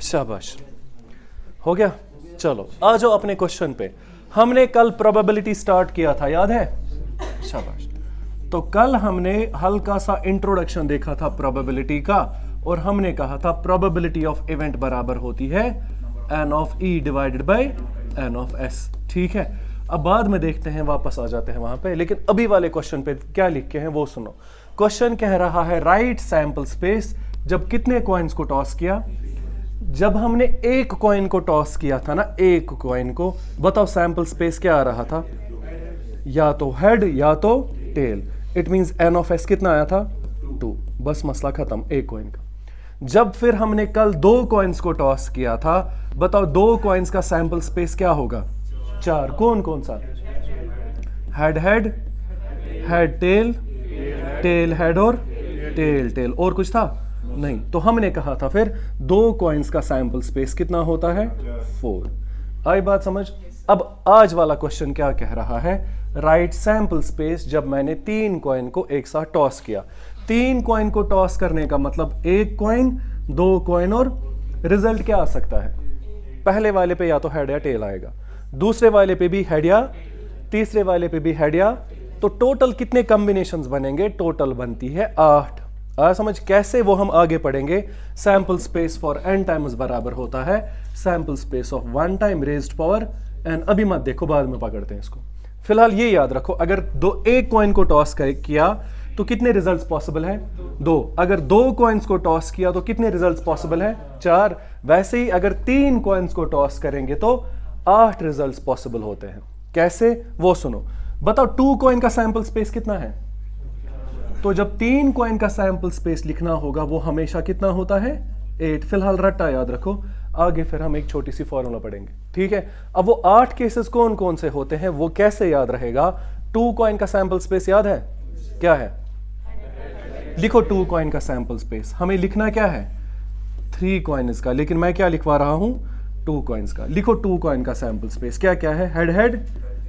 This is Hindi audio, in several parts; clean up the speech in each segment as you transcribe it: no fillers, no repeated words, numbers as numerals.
शाबाश, हो गया। चलो आ जाओ अपने क्वेश्चन पे। हमने कल प्रोबेबिलिटी स्टार्ट किया था, याद है? शाबाश। तो कल हमने हल्का सा इंट्रोडक्शन देखा था प्रोबेबिलिटी का, और हमने कहा था प्रोबेबिलिटी ऑफ इवेंट बराबर होती है n of e divided by n of s। ठीक है, अब बाद में देखते हैं, वापस आ जाते हैं वहां पे, लेकिन अभी वाले क्वेश्चन पे क्या लिख के हैं वो सुनो। क्वेश्चन कह रहा है राइट सैंपल स्पेस जब कितने कॉइन्स को टॉस किया। जब हमने एक कॉइन को टॉस किया था ना, एक कॉइन को, बताओ सैंपल स्पेस क्या आ रहा था? या तो हेड या तो tail. It means n of s कितना आया था? 2। बस मसला खत्म एक कॉइन का। जब फिर हमने कल दो कॉइन्स को टॉस किया था, बताओ दो कॉइन्स का सैंपल स्पेस क्या होगा? 4। कौन कौन सा? Head head, head tail, tail head और टेल टेल। और कुछ था? नहीं। तो हमने कहा था फिर दो कॉइन्स का सैंपल स्पेस कितना होता है? 4। आई बात समझ? अब आज वाला क्वेश्चन क्या कह रहा है? राइट सैंपल स्पेस जब मैंने 3 कॉइन को एक साथ टॉस किया। 3 कॉइन को टॉस करने का मतलब एक कॉइन, 2 कॉइन, और रिजल्ट क्या आ सकता है? पहले वाले पे या तो हेड या टेल आएगा, दूसरे वाले पे भी हेड या, तीसरे वाले पे भी हेड या। तो टोटल कितने कॉम्बिनेशंस बनेंगे? टोटल बनती है 8। आ समझ? कैसे वो हम आगे पढ़ेंगे। Sample space for n times बराबर होता है sample space of 1 time raised power n। अभी मत देखो, बाद में पकड़ते हैं इसको। फिलहाल ये याद रखो, अगर एक कॉइन को टॉस किया तो कितने रिजल्ट्स पॉसिबल है? 2। अगर 2 कॉइन्स को टॉस किया तो कितने रिजल्ट्स पॉसिबल है? 4। वैसे ही अगर 3 कॉइन्स को टॉस करेंगे तो 8 रिजल्ट्स पॉसिबल होते हैं। कैसे वो सुनो। बताओ 2 कॉइन का सैंपल स्पेस कितना है? तो जब 3 कॉइन का सैंपल स्पेस लिखना होगा वो हमेशा कितना होता है? 8। फिलहाल रट्टा याद रखो, आगे फिर हम एक छोटी सी फॉर्मूला पढ़ेंगे। ठीक है, अब वो 8 केसेस कौन कौन से होते हैं वो कैसे याद रहेगा? 2 कॉइन का सैंपल स्पेस याद है? क्या है? लिखो 2 कॉइन का सैंपल स्पेस। हमें लिखना क्या है? 3 कॉइन्स का, लेकिन मैं क्या लिखवा रहा हूं? 2 कॉइन्स का। लिखो 2 कॉइन का सैंपल स्पेस क्या क्या है? Head head,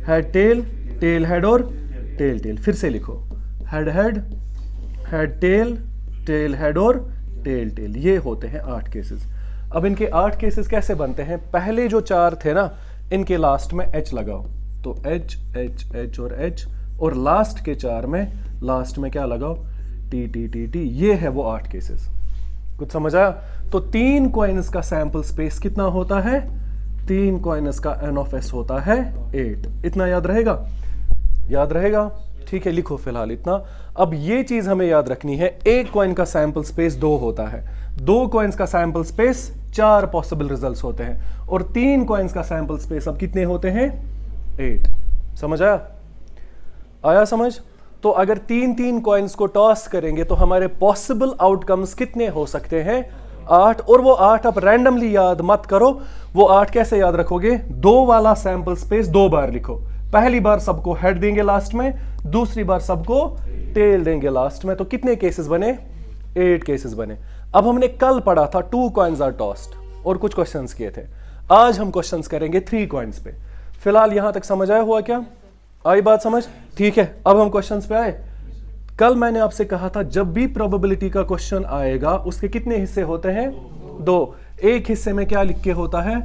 head tail, tail head और टेल टेल। फिर से लिखो head head, head tail, tail head और टेल टेल। ये होते हैं 8 केसेस। अब इनके 8 केसेस कैसे बनते हैं? पहले जो 4 थे ना, इनके लास्ट में h लगाओ, तो h h h और h, और लास्ट के 4 में लास्ट में क्या लगाओ? t t t t। ये है वो 8 केसेस। कुछ समझ आया? तो 3 कॉइन्स का सैंपल स्पेस कितना होता है? 3 कॉइन्स का n ऑफ s होता है 8। इतना याद रहेगा? याद रहेगा? ठीक है, लिखो फिलहाल इतना। अब ये चीज हमें याद रखनी है, एक कॉइन का सैंपल स्पेस 2 होता है, 2 कॉइन्स का सैंपल स्पेस 4 पॉसिबल रिजल्ट्स होते हैं, और 3 कॉइन्स का सैंपल स्पेस अब कितने होते हैं? 8। समझ आया? आया समझ? तो अगर 3 कॉइन्स को टॉस करेंगे तो हमारे पॉसिबल आउटकम्स कितने हो सकते हैं? 8। और वो 8 आप रैंडमली याद मत करो। वो 8 कैसे याद रखोगे? 2 वाला सैंपल स्पेस 2 बार लिखो। पहली बार सबको हेड देंगे लास्ट में, दूसरी बार सबको टेल देंगे लास्ट में। तो कितने केसेस बने? 8 केसेस बने। अब हमने कल पढ़ा था 2 कॉइन्स आर टॉस्ड और कुछ क्वेश्चंस किए थे। आज हम क्वेश्चंस करेंगे 3 कॉइन्स पे। फिलहाल यहां तक समझ आया हुआ क्या? आई बात समझ? ठीक है, अब हम क्वेश्चंस पे आए। कल मैंने आपसे कहा था जब भी प्रोबेबिलिटी का क्वेश्चन आएगा उसके कितने हिस्से होते हैं? 2। एक हिस्से में क्या लिख के होता है?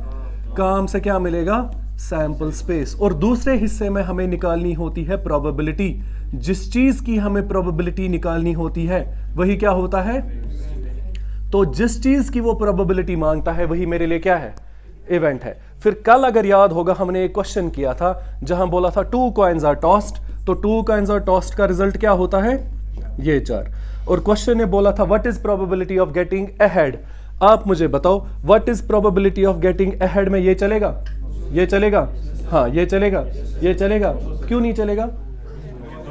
काम से क्या मिलेगा? Sample space. और दूसरे हिस्से में हमें निकालनी होती है प्रोबेबिलिटी। जिस चीज की हमें प्रोबेबिलिटी निकालनी होती है वही क्या होता है? तो जिस चीज की वो प्रोबेबिलिटी मांगता है वही मेरे लिए क्या है? इवेंट है। फिर कल अगर याद होगा हमने एक क्वेश्चन किया था जहां बोला था 2 कॉइन्स आर टॉस्ड, तो 2 कॉइन्स आर टॉस्ड का रिजल्ट क्या होता है? ये 4। और क्वेश्चन ने बोला था what is probability of getting ahead. आप मुझे बताओ what is probability of getting ahead में ये चलेगा? ये चलेगा? हाँ ये चलेगा। ये चलेगा? क्यों नहीं चलेगा?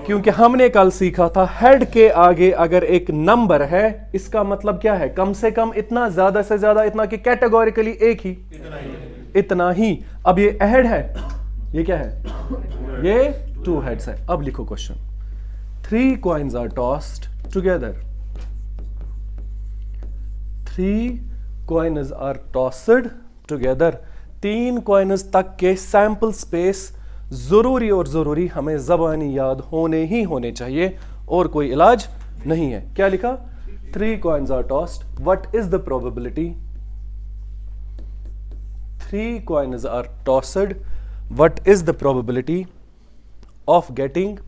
क्योंकि हमने कल सीखा था हेड के आगे अगर एक नंबर है इसका मतलब क्या है? कम से कम इतना, ज्यादा से ज्यादा इतना, कि कैटेगोरिकली एक ही, इतना ही। अब ये अहेड है, ये क्या है? ये 2 हेड्स है। अब लिखो question. 3 coins are tossed together. 3 coins are tossed together. 3 coins तक के सैंपल स्पेस जरूरी और जरूरी हमें ज़बानी याद होने ही होने चाहिए, और कोई इलाज नहीं है। क्या लिखा? 3 coins are tossed, what is the probability 3 coins are tossed, what is the probability of getting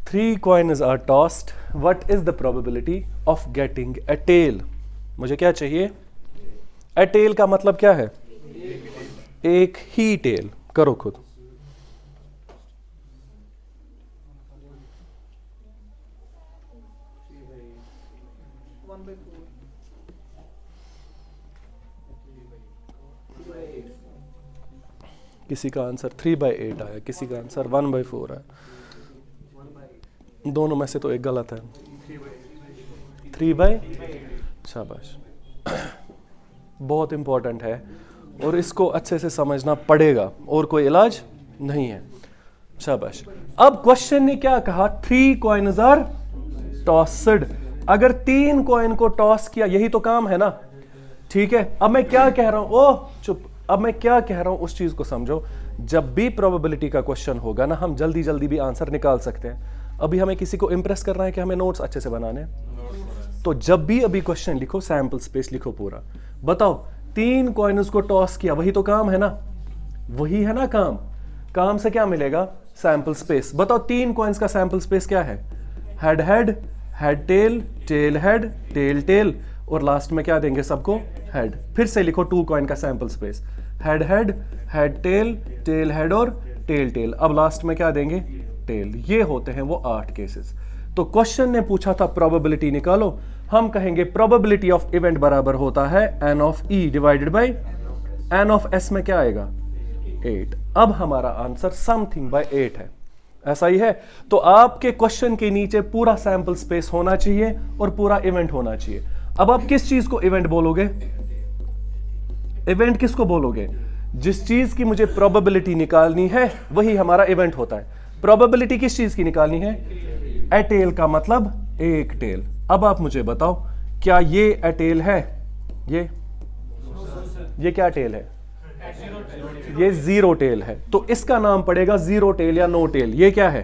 3 coins are tossed, what is the probability of getting a tail? मुझे क्या चाहिए? a tail का मतलब क्या है? एक ही टेल। करो खुद। किसी का आंसर 3/8 आया, किसी का आंसर 1/4 आया। दोनों में से तो एक गलत है। 3 शाबाश। बहुत इंपॉर्टेंट है और इसको अच्छे से समझना पड़ेगा और कोई इलाज नहीं है। शाबाश। अब क्वेश्चन ने क्या कहा? 3 कॉइन्स आर टॉस्ड। अगर 3 कॉइन को टॉस किया, यही तो काम है ना, ठीक है। अब मैं क्या कह रहा हूं, ओह चुप, अब मैं क्या कह रहा हूं उस चीज को समझो। जब भी प्रोबेबिलिटी का क्वेश्चन होगा ना, हम जल्दी जल्दी भी आंसर निकाल सकते हैं। अभी हमें किसी को इंप्रेस करना है कि हमें नोट्स अच्छे से बनाने, तो जब भी अभी क्वेश्चन लिखो, सैंपल स्पेस लिखो पूरा। बताओ 3 कॉइन्स को टॉस किया, वही तो काम है ना, वही है ना काम। काम से क्या मिलेगा? Sample space. बताओ 3 कॉइन्स का सैंपल स्पेस क्या है? Head head, head tail, tail head, tail tail, और लास्ट में क्या देंगे सबको? हेड। फिर से लिखो 2 कॉइन का sample space, head head, head tail, tail head और टेल टेल। अब लास्ट में क्या देंगे? टेल। ये होते हैं वो 8 केसेस। तो क्वेश्चन ने पूछा था प्रोबेबिलिटी निकालो, हम कहेंगे प्रोबेबिलिटी ऑफ इवेंट बराबर होता है n of e divided by n of s में क्या आएगा? 8। अब हमारा आंसर समथिंग बाय 8 है, ऐसा ही है। तो आपके क्वेश्चन के नीचे पूरा सैंपल स्पेस होना चाहिए और पूरा इवेंट होना चाहिए। अब आप किस चीज को इवेंट बोलोगे? इवेंट किसको बोलोगे? जिस चीज की मुझे प्रोबेबिलिटी निकालनी है वही हमारा इवेंट होता है। प्रोबेबिलिटी किस चीज की निकालनी है? ए टेल का मतलब एक टेल। अब आप मुझे बताओ, क्या ये ए टेल है? ये क्या टेल है? ये 0 टेल है, तो इसका नाम पड़ेगा 0 टेल या नो टेल। ये क्या है?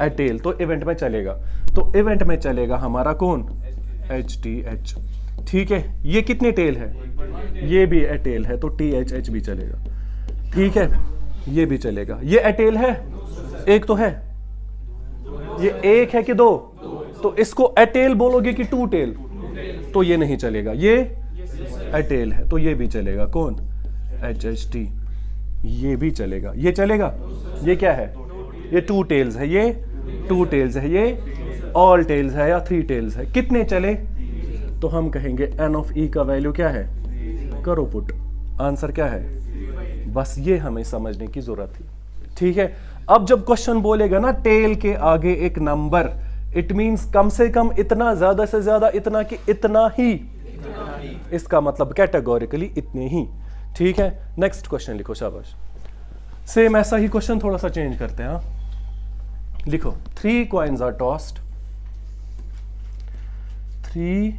ए टेल। तो इवेंट में चलेगा, तो इवेंट में चलेगा हमारा कौन? HTH। ठीक है। ये कितने टेल है? ये भी ए टेल है, तो THH भी चलेगा। ठीक है, ये भी चलेगा। ये ए टेल है, एक तो है। ये एक है कि 2? तो इसको ए टेल बोलोगे कि 2 टेल? तो ये नहीं चलेगा। ये ए टेल है, तो ये भी चलेगा। कौन? HHT। ये भी चलेगा। ये चलेगा। ये क्या है? ये 2 टेल्स है, ये 2 टेल्स है, ये ऑल टेल्स है या 3 टेल्स है। कितने चले? तो हम कहेंगे n ऑफ e का वैल्यू क्या है? करो पुट। आंसर क्या है? बस ये हमें समझने की जरूरत थी। ठीक है। अब जब क्वेश्चन बोलेगा ना टेल के आगे एक नंबर, इट मींस कम से कम इतना, ज्यादा से ज्यादा इतना, कि इतना ही। इसका मतलब कैटेगोरिकली इतने ही। ठीक है। नेक्स्ट क्वेश्चन लिखो। शाबाश। सेम ऐसा ही क्वेश्चन, थोड़ा सा चेंज करते हैं। लिखो 3 coins are tossed, 3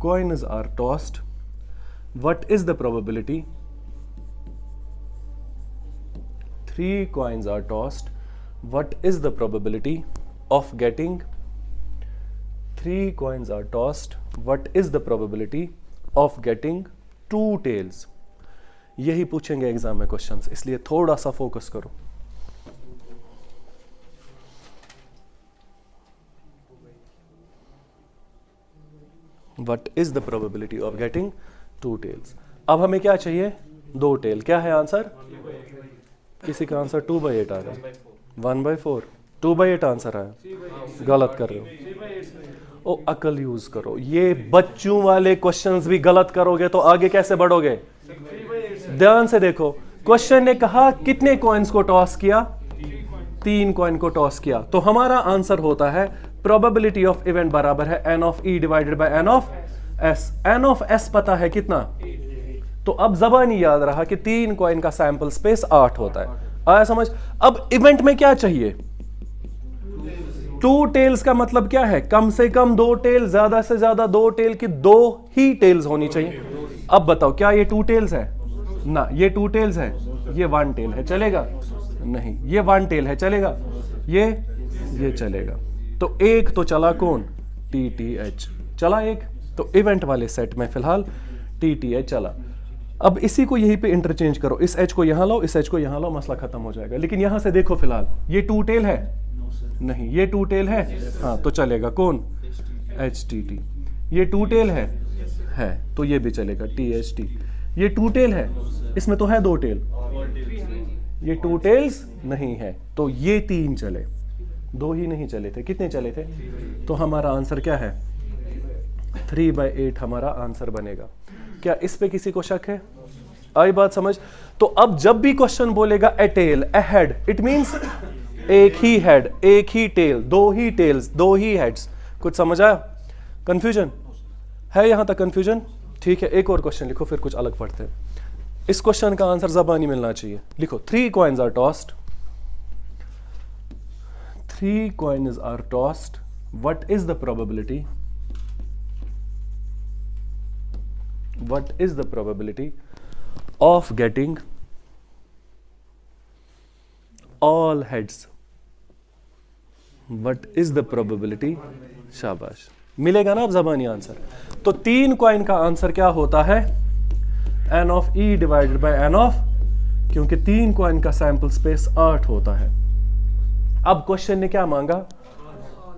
coins are tossed, what is the probability? 3 coins are tossed, what is the probability of getting? 3 coins are tossed, what is the probability of getting 2 tails? यही पूछेंगे एग्जाम में क्वेश्चंस, इसलिए थोड़ा सा फोकस करो। What is the probability of getting 2 tails? अब हमें क्या चाहिए? 2 टेल। क्या है आंसर? किसी का आंसर 2/8 आ रहा है, 1/4। 2/8 आंसर आया, गलत कर रहे हो। ओ अकल यूज करो। ये बच्चों वाले क्वेश्चंस भी गलत करोगे तो आगे कैसे बढ़ोगे? ध्यान से देखो, क्वेश्चन ने कहा कितने कॉइन्स को टॉस किया? 3 कॉइन को टॉस किया। तो हमारा आंसर होता है प्रोबेबिलिटी ऑफ इवेंट बराबर है n of e divided by n of s। n of s पता है कितना? तो अब जबानी याद रहा कि 3 कॉइन का सैंपल स्पेस 8 होता है। आया समझ? अब इवेंट में क्या चाहिए? 2 टेल्स का मतलब क्या है? कम से कम 2 टेल, ज्यादा से ज्यादा 2 टेल की 2 ही टेल्स होनी चाहिए। अब बताओ क्या ये 2 टेल्स है? ना, ये 2 टेल्स है। ये 1 टेल है, चलेगा? नहीं। ये 1 टेल है, चलेगा? ये चलेगा। तो एक तो चला कौन? TTH चला एक। तो इवेंट वाले सेट में फिलहाल TTH चला। अब इसी को यहीं पे इंटरचेंज करो, इस H को यहां लाओ, इस H को यहां लाओ, मसला खत्म हो जाएगा। लेकिन यहां से देखो फिलहाल ये टू टेल है, नहीं ये टू टेल है, हाँ तो चलेगा कौन, HTT। ये टू टेल है तो ये भी चलेगा THT। ये टू टेल है, इसमें तो है दो टेल, ये टू टेल्स नहीं है तो ये तीन चले, दो ही नहीं चले थे, कितने चले थे? तो हमारा आंसर क्या है? 3/8 हमारा आंसर बनेगा। क्या इस पे किसी को शक है? आई बात समझ? तो अब जब भी क्वेश्चन बोलेगा a tail a head, it means एक ही हेड एक ही टेल, दो ही टेल्स दो ही हेड्स। कुछ समझ आया? कंफ्यूजन है यहां तक? कंफ्यूजन ठीक है। एक और क्वेश्चन लिखो फिर कुछ अलग पढ़ते हैं। इस क्वेश्चन का आंसर ज़बानी मिलना चाहिए। लिखो 3 coins are tossed, 3 coins are tossed, what is the probability, what is the probability of getting all heads, what is the probability? शाबाश, मिलेगा ना अब ज़बानी आंसर। तो 3 कॉइन का आंसर क्या होता है? n of e divided by n of, क्योंकि 3 कॉइन का सैंपल स्पेस 8 होता है। अब क्वेश्चन ने क्या मांगा?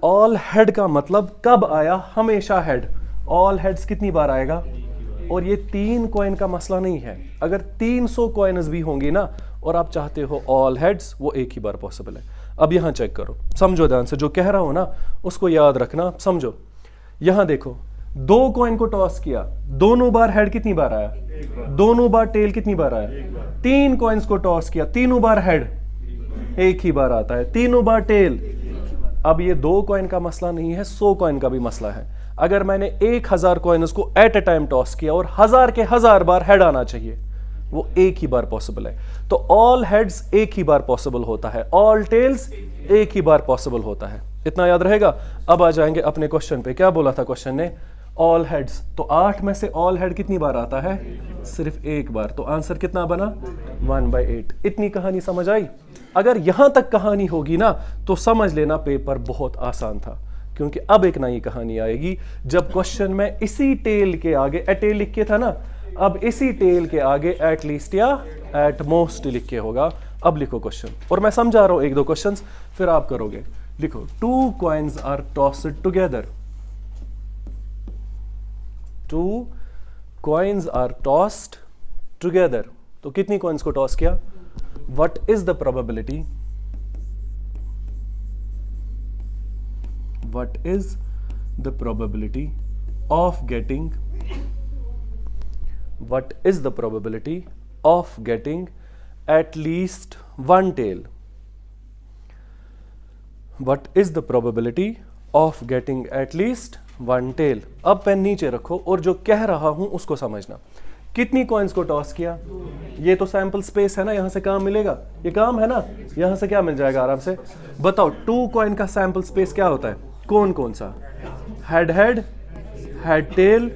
ऑल हेड का मतलब कब आया? हमेशा हेड। ऑल हेड्स कितनी बार आएगा? और ये 3 कॉइन का मसला नहीं है। अगर 300 कॉइन्स भी होंगी ना और आप चाहते हो ऑल हेड्स, वो एक ही बार पॉसिबल है। अब यहां चेक करो, समझो ध्यान से, जो कह रहा हूं ना उसको याद रखना, समझो। यहां देखो, 2 कॉइन को टॉस किया, दोनों बार हेड कितनी बार आया? दोनों बार टेल कितनी बार आया? 3 कॉइन्स को टॉस किया, तीनों बार हेड एक ही बार आता है, तीनों बार टेल। अब ये 2 कॉइन का मसला नहीं है, 100 कॉइन का भी मसला है। अगर मैंने 1000 कॉइन्स को एट ए टाइम टॉस किया और 1000 के 1000 बार हेड आना चाहिए, वो एक ही बार पॉसिबल है। तो ऑल हेड्स एक ही बार पॉसिबल होता है, ऑल टेल्स एक ही बार पॉसिबल होता है। इतना याद रहेगा। अब आ जाएंगे अपने क्वेश्चन पे। क्या बोला था क्वेश्चन ने? All heads. तो 8 में से ऑल हेड कितनी बार आता है? सिर्फ एक बार। तो आंसर कितना बना? 1/8। इतनी कहानी समझ आई? अगर यहां तक कहानी होगी ना तो समझ लेना पेपर बहुत आसान था, क्योंकि अब एक नई कहानी आएगी जब क्वेश्चन में इसी टेल के आगे ए टेल लिख के था ना, अब इसी टेल के आगे एट लीस्ट या एट मोस्ट लिख के होगा। अब लिखो क्वेश्चन, और मैं समझा रहा हूं 1-2 क्वेश्चंस, फिर आप करोगे। लिखो 2 coins are tossed together, 2 coins are tossed together। तो कितनी कॉइन्स को टॉस किया? What is the probability? What is the probability of getting? What is the probability of getting at least one tail? What is the probability of getting at least one tail? अब पेन नीचे रखो और जो कह रहा हूं उसको समझना। कितनी कॉइन्स को टॉस किया? ये तो सैंपल स्पेस है ना, यहां से काम मिलेगा, ये काम है ना, यहां से क्या मिल जाएगा आराम से? बताओ 2 कॉइन का सैंपल स्पेस क्या होता है? कौन कौन सा? Head head, head tail,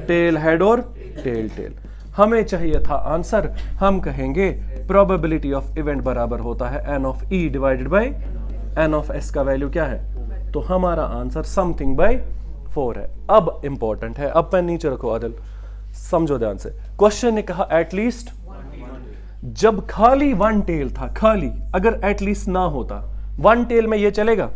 tail head और टेल टेल। हमें चाहिए था आंसर, हम कहेंगे प्रोबेबिलिटी ऑफ इवेंट बराबर होता है n of e divided by n of s का वैल्यू क्या है? तो हमारा आंसर समथिंग बाय 4 है। अब इंपॉर्टेंट है, अब पेन नीचे रखो आदिल, समझो ध्यान से। क्वेश्चन ने कहा एटलीस्ट, जब खाली 1 टेल था, खाली, अगर एटलीस्ट ना होता 1 टेल में ये चलेगा?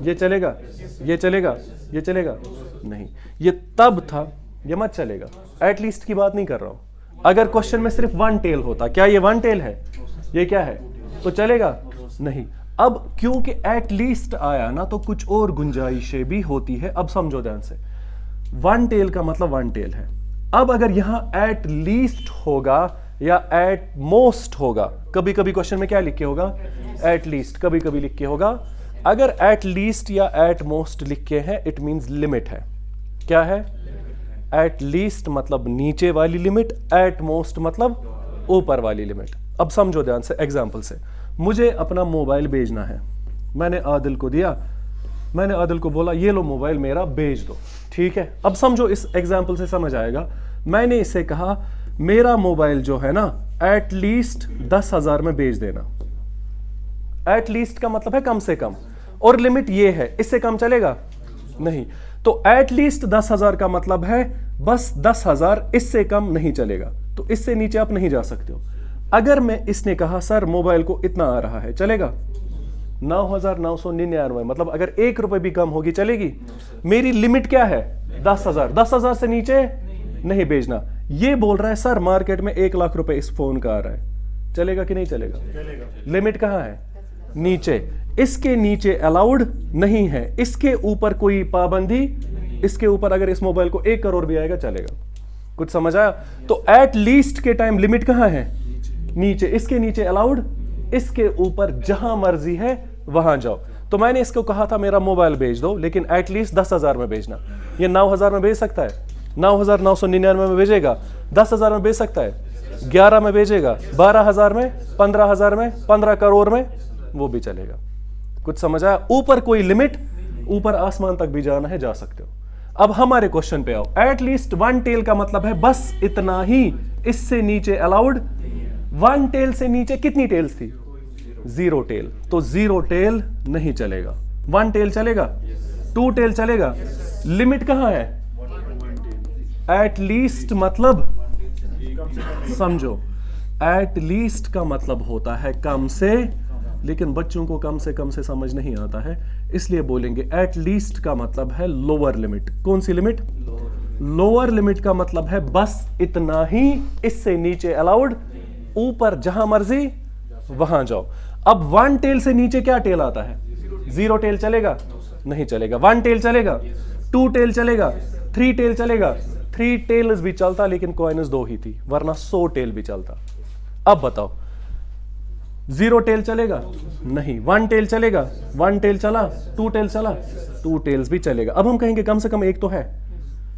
ये चलेगा? ये चलेगा? ये चलेगा? नहीं, ये तब था, ये मत चलेगा। एटलीस्ट की बात नहीं कर रहा हूं। अगर क्वेश्चन में सिर्फ 1 टेल होता, क्या ये 1 टेल है? ये क्या है? तो चलेगा? नहीं। अब क्योंकि एटलीस्ट आया ना तो कुछ और गुंजाइशें भी होती है। अब समझो ध्यान से, 1 टेल का मतलब 1 टेल है। अब अगर यहां एट लीस्ट होगा या एट मोस्ट होगा, कभी कभी क्वेश्चन में क्या लिख के होगा? एट लीस्ट, कभी कभी लिख के होगा। अगर एट लीस्ट या एट मोस्ट लिख के हैं, इट मींस लिमिट है। क्या है? एट लीस्ट मतलब नीचे वाली लिमिट, एट मोस्ट मतलब ऊपर वाली लिमिट। अब समझो ध्यान से एग्जांपल से, मुझे अपना मोबाइल भेजना है, मैंने आदिल को दिया, मैंने आदिल को बोला ये लो मोबाइल मेरा भेज दो, ठीक है। अब समझो इस एग्जांपल से समझ आएगा, मैंने इससे कहा मेरा मोबाइल जो है ना एट लीस्ट 10,000 में भेज देना। एट लीस्ट का मतलब है कम से कम, और लिमिट ये है, इससे कम चलेगा? नहीं। तो एटलीस्ट 10,000 का मतलब है बस 10,000, इससे कम नहीं चलेगा। तो इससे नीचे आप नहीं जा सकते हो। अगर मैं इसने कहा सर मोबाइल को इतना आ रहा है, चलेगा? 9,999, मतलब अगर 1 रुपए भी कम होगी चलेगी? मेरी लिमिट क्या है? 10,000। 10,000 से नीचे नहीं भेजना। ये बोल रहा है सर मार्केट में 1 लाख रुपए इस फोन का आ रहा है, चलेगा कि नहीं चलेगा? लिमिट कहां है? नीचे। इसके नीचे अलाउड नहीं है, इसके ऊपर कोई पाबंदी, इसके ऊपर अगर इस मोबाइल को 1 करोड़ भी आएगा चलेगा। कुछ समझ आया? तो एट लीस्ट के टाइम लिमिट कहां है? नीचे। इसके नीचे अलाउड, इसके ऊपर जहां मर्जी है वहां जाओ। तो मैंने इसको कहा था मेरा मोबाइल भेज दो, लेकिन एटलीस्ट 10,000 में भेजना। ये 9,000 में भेज सकता है? 9,999 में भेजेगा? 10,000 में भेज सकता है? 11 में भेजेगा? 12,000 में? 15,000 में? 15 करोड़ में? वो भी चलेगा। कुछ समझ आया? ऊपर कोई लिमिट, ऊपर आसमान तक भी जाना है जा सकते हो। अब हमारे क्वेश्चन पे आओ। एटलीस्ट 1 टेल का मतलब है बस इतना ही, इससे नीचे अलाउड। 1 टेल से नीचे कितनी टेल्स थी? 0 टेल। तो 0 टेल नहीं चलेगा। 1 टेल चलेगा? 2 टेल चलेगा? लिमिट कहां है? एट लीस्ट मतलब समझो, एट लीस्ट का मतलब होता है कम से, लेकिन बच्चों को कम से समझ नहीं आता है, इसलिए बोलेंगे एट लीस्ट का मतलब है लोअर लिमिट। कौन सी लिमिट? लोअर लिमिट का मतलब है बस इतना ही, इससे नीचे अलाउड, ऊपर जहां मर्जी वहां जाओ। अब 1 टेल से नीचे क्या टेल आता है? 0 टेल चलेगा? नहीं चलेगा। 1 टेल चलेगा? 2 टेल चलेगा? 3 टेल चलेगा? 3 टेल्स भी चलता, लेकिन कॉइन्स 2 ही थी, वरना 100 टेल भी चलता। अब बताओ 0 टेल चलेगा? नहीं। 1 टेल चलेगा? 1 टेल चला? 2 टेल चला? 2 टेल्स भी चलेगा। अब हम कहेंगे कम से कम एक तो है,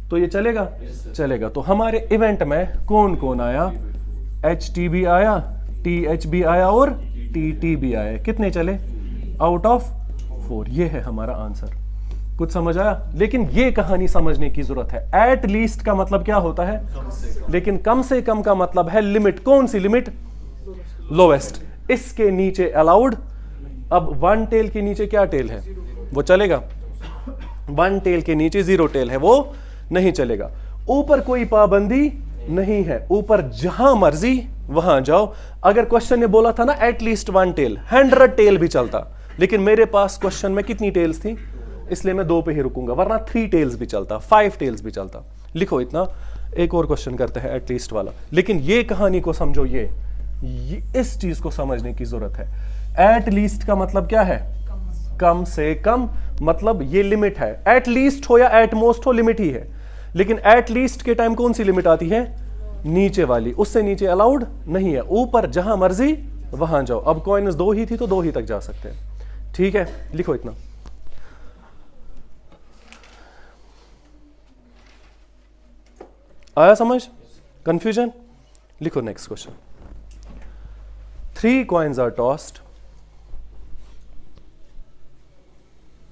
तो ये चलेगा? चलेगा। तो हमारे इवेंट में कौन कौन आया? HT भी आया, TH भी आया और TT भी आया। कितने चले आउट ऑफ 4? ये है हमारा आंसर। कुछ समझ आया? लेकिन ये कहानी समझने की जरूरत है। एट लीस्ट का मतलब क्या होता है? लेकिन कम से कम का मतलब है लिमिट। कौन सी लिमिट? लोवेस्ट। इसके नीचे अलाउड। अब 1 टेल के नीचे क्या टेल है? वो चलेगा? 1 टेल के नीचे 0 टेल है, वो नहीं चलेगा। ऊपर कोई पाबंदी नहीं है, ऊपर जहां मर्जी वहां जाओ। अगर क्वेश्चन ने बोला था ना एटलीस्ट 1 टेल, 100 टेल भी चलता, लेकिन मेरे पास क्वेश्चन में कितनी टेल्स थी, इसलिए मैं 2 पे ही रुकूंगा, वरना 3 टेल्स भी चलता, 5 टेल्स भी चलता। लिखो इतना। एक और क्वेश्चन करते हैं एटलीस्ट वाला, लेकिन ये कहानी को समझो। ये इस चीज को समझने की जरूरत है। एट लीस्ट का मतलब क्या है? कम से कम, मतलब ये लिमिट है। एट लीस्ट हो या एट मोस्ट हो, लिमिट ही है। लेकिन एट लीस्ट के टाइम कौन सी लिमिट आती है? नीचे वाली। उससे नीचे अलाउड नहीं है, ऊपर जहां मर्जी वहां जाओ। अब कॉइन्स 2 ही थी तो 2 ही तक जा सकते हैं। ठीक है, लिखो इतना। आया समझ? कंफ्यूजन? लिखो next question. 3 coins are tossed.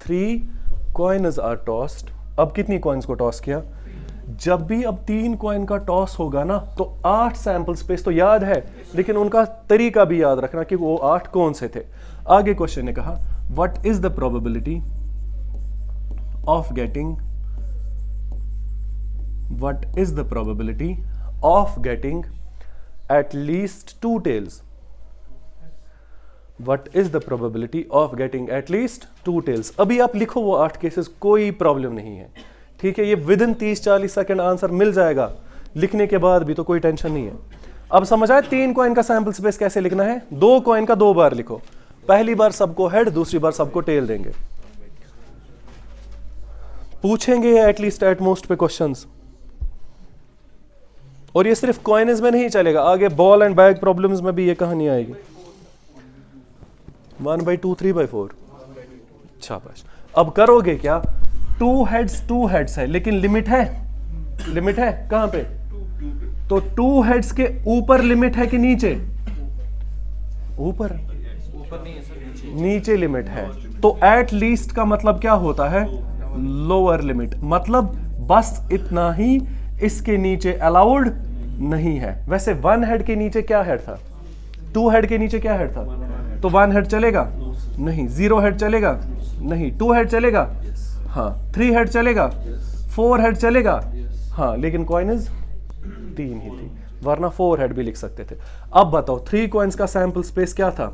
3 coins are tossed. अब कितनी कॉइन्स को टॉस किया? जब भी अब 3 कॉइन का टॉस होगा ना, तो 8 सैंपल स्पेस तो याद है, लेकिन उनका तरीका भी याद रखना कि वो 8 कौन से थे। आगे क्वेश्चन ने कहा what is the probability of getting, what is the probability of getting at least 2 tails? What is the probability of getting at least 2 tails? अभी आप लिखो वो 8 केसेस, कोई प्रॉब्लम नहीं है। ठीक है, ये विद इन 30-40 सेकेंड आंसर मिल जाएगा, लिखने के बाद भी तो कोई टेंशन नहीं है। अब समझ आए 3 कॉइन का सैंपल स्पेस कैसे लिखना है? 2 कॉइन का 2 बार लिखो। पहली बार सबको हेड, दूसरी बार सबको टेल देंगे। पूछेंगे एटलीस्ट एट मोस्ट पे क्वेश्चंस, और ये सिर्फ कॉइन्स में नहीं चलेगा, आगे बॉल एंड बैग प्रॉब्लम्स में भी ये कहानी आएगी। 1/2 3/4। शाबाश। अब करोगे क्या? 2 हेड्स है, लेकिन लिमिट है। लिमिट है कहां पे? तो 2 हेड्स के ऊपर लिमिट है कि नीचे? ऊपर नीचे लिमिट है। तो एट लीस्ट का मतलब क्या होता है? Lower limit. मतलब बस इतना ही, इसके नीचे अलाउड नहीं है। वैसे 1 हेड के नीचे क्या हेड था? 2 हेड के नीचे क्या हेड था? तो 1 हेड चलेगा? नहीं। 0 हेड चलेगा? नहीं। 2 हेड चलेगा? हाँ 3 हेड चलेगा, 4 हेड चलेगा, हाँ लेकिन कॉइन इज 3 ही थी, वरना 4 हेड भी लिख सकते थे। अब बताओ 3 कॉइन्स का सैंपल स्पेस क्या था?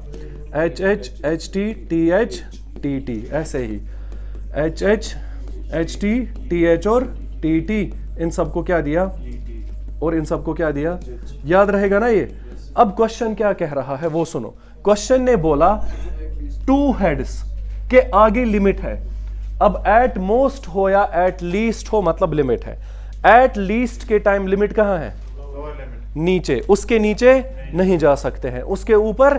H H, H T, T H, T T, ऐसे ही H H, H T, T H और टी टी, इन सबको क्या दिया और इन सबको क्या दिया? याद रहेगा ना ये। अब क्वेश्चन क्या कह रहा है वो सुनो। क्वेश्चन ने बोला 2 हेड्स के आगे लिमिट है। अब एट मोस्ट हो या एट लीस्ट हो मतलब लिमिट है। एट लीस्ट के टाइम लिमिट कहां है? नीचे, उसके नीचे नहीं जा सकते हैं, उसके ऊपर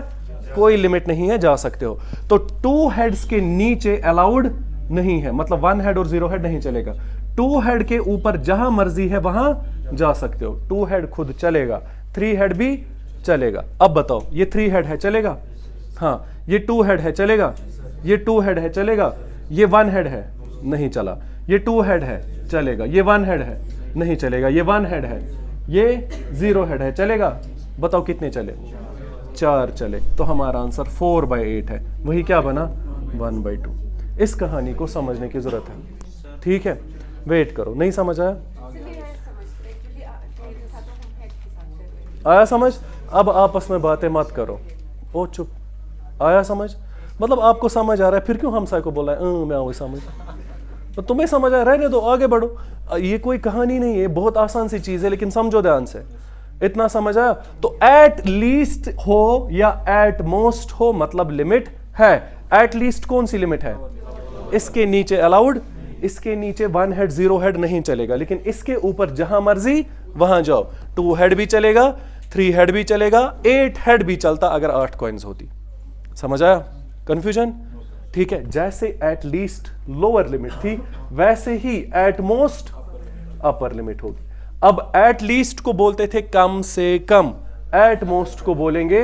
कोई लिमिट नहीं है, जा सकते हो। तो 2 हेड्स के नीचे अलाउड नहीं है, मतलब 1 हेड और 0 हेड नहीं चलेगा। 2 हेड के ऊपर जहां मर्जी है वहां जा सकते हो। 2 हेड खुद चलेगा, 3 हेड भी चलेगा। अब बताओ ये 3 हेड है चलेगा? हाँ। ये 2 हेड है चलेगा? ये 2 हेड है चलेगा? ये 1 हेड है, नहीं चला। ये 2 हेड है चलेगा? ये 1 हेड है, नहीं चलेगा। ये 1 हेड है, ये 0 हेड है, चलेगा? बताओ कितने चले? 4 चले। तो हमारा आंसर 4/8 है। वही क्या बना? 1/2। इस कहानी को समझने की जरूरत है, ठीक है? वेट करो, नहीं समझ आया? आया समझ? अब आपस में बातें मत करो। ओ चुप। आया समझ? मतलब आपको समझ आ रहा है, फिर क्यों हमसा को बोला है मैं वही समझ? तो तुम्हें समझ आ, रहने दो, आगे बढ़ो। ये कोई कहानी नहीं है, बहुत आसान सी चीज है, लेकिन समझो ध्यान से। इतना समझ आया? तो एट लीस्ट हो या एट मोस्ट हो मतलब लिमिट है। एट लीस्ट कौन सी लिमिट है? इसके नीचे अलाउड, इसके नीचे 1 हेड 0 हेड नहीं चलेगा, लेकिन इसके ऊपर जहां मर्जी वहां जाओ। 2 हेड भी चलेगा, 3 हेड भी चलेगा, 8 हेड भी चलता अगर 8 कॉइन्स होती। समझ आया? कंफ्यूजन? ठीक है। जैसे एट लीस्ट लोअर लिमिट थी, वैसे ही एट मोस्ट अपर लिमिट होगी। अब एट लीस्ट को बोलते थे कम से कम, एट मोस्ट को बोलेंगे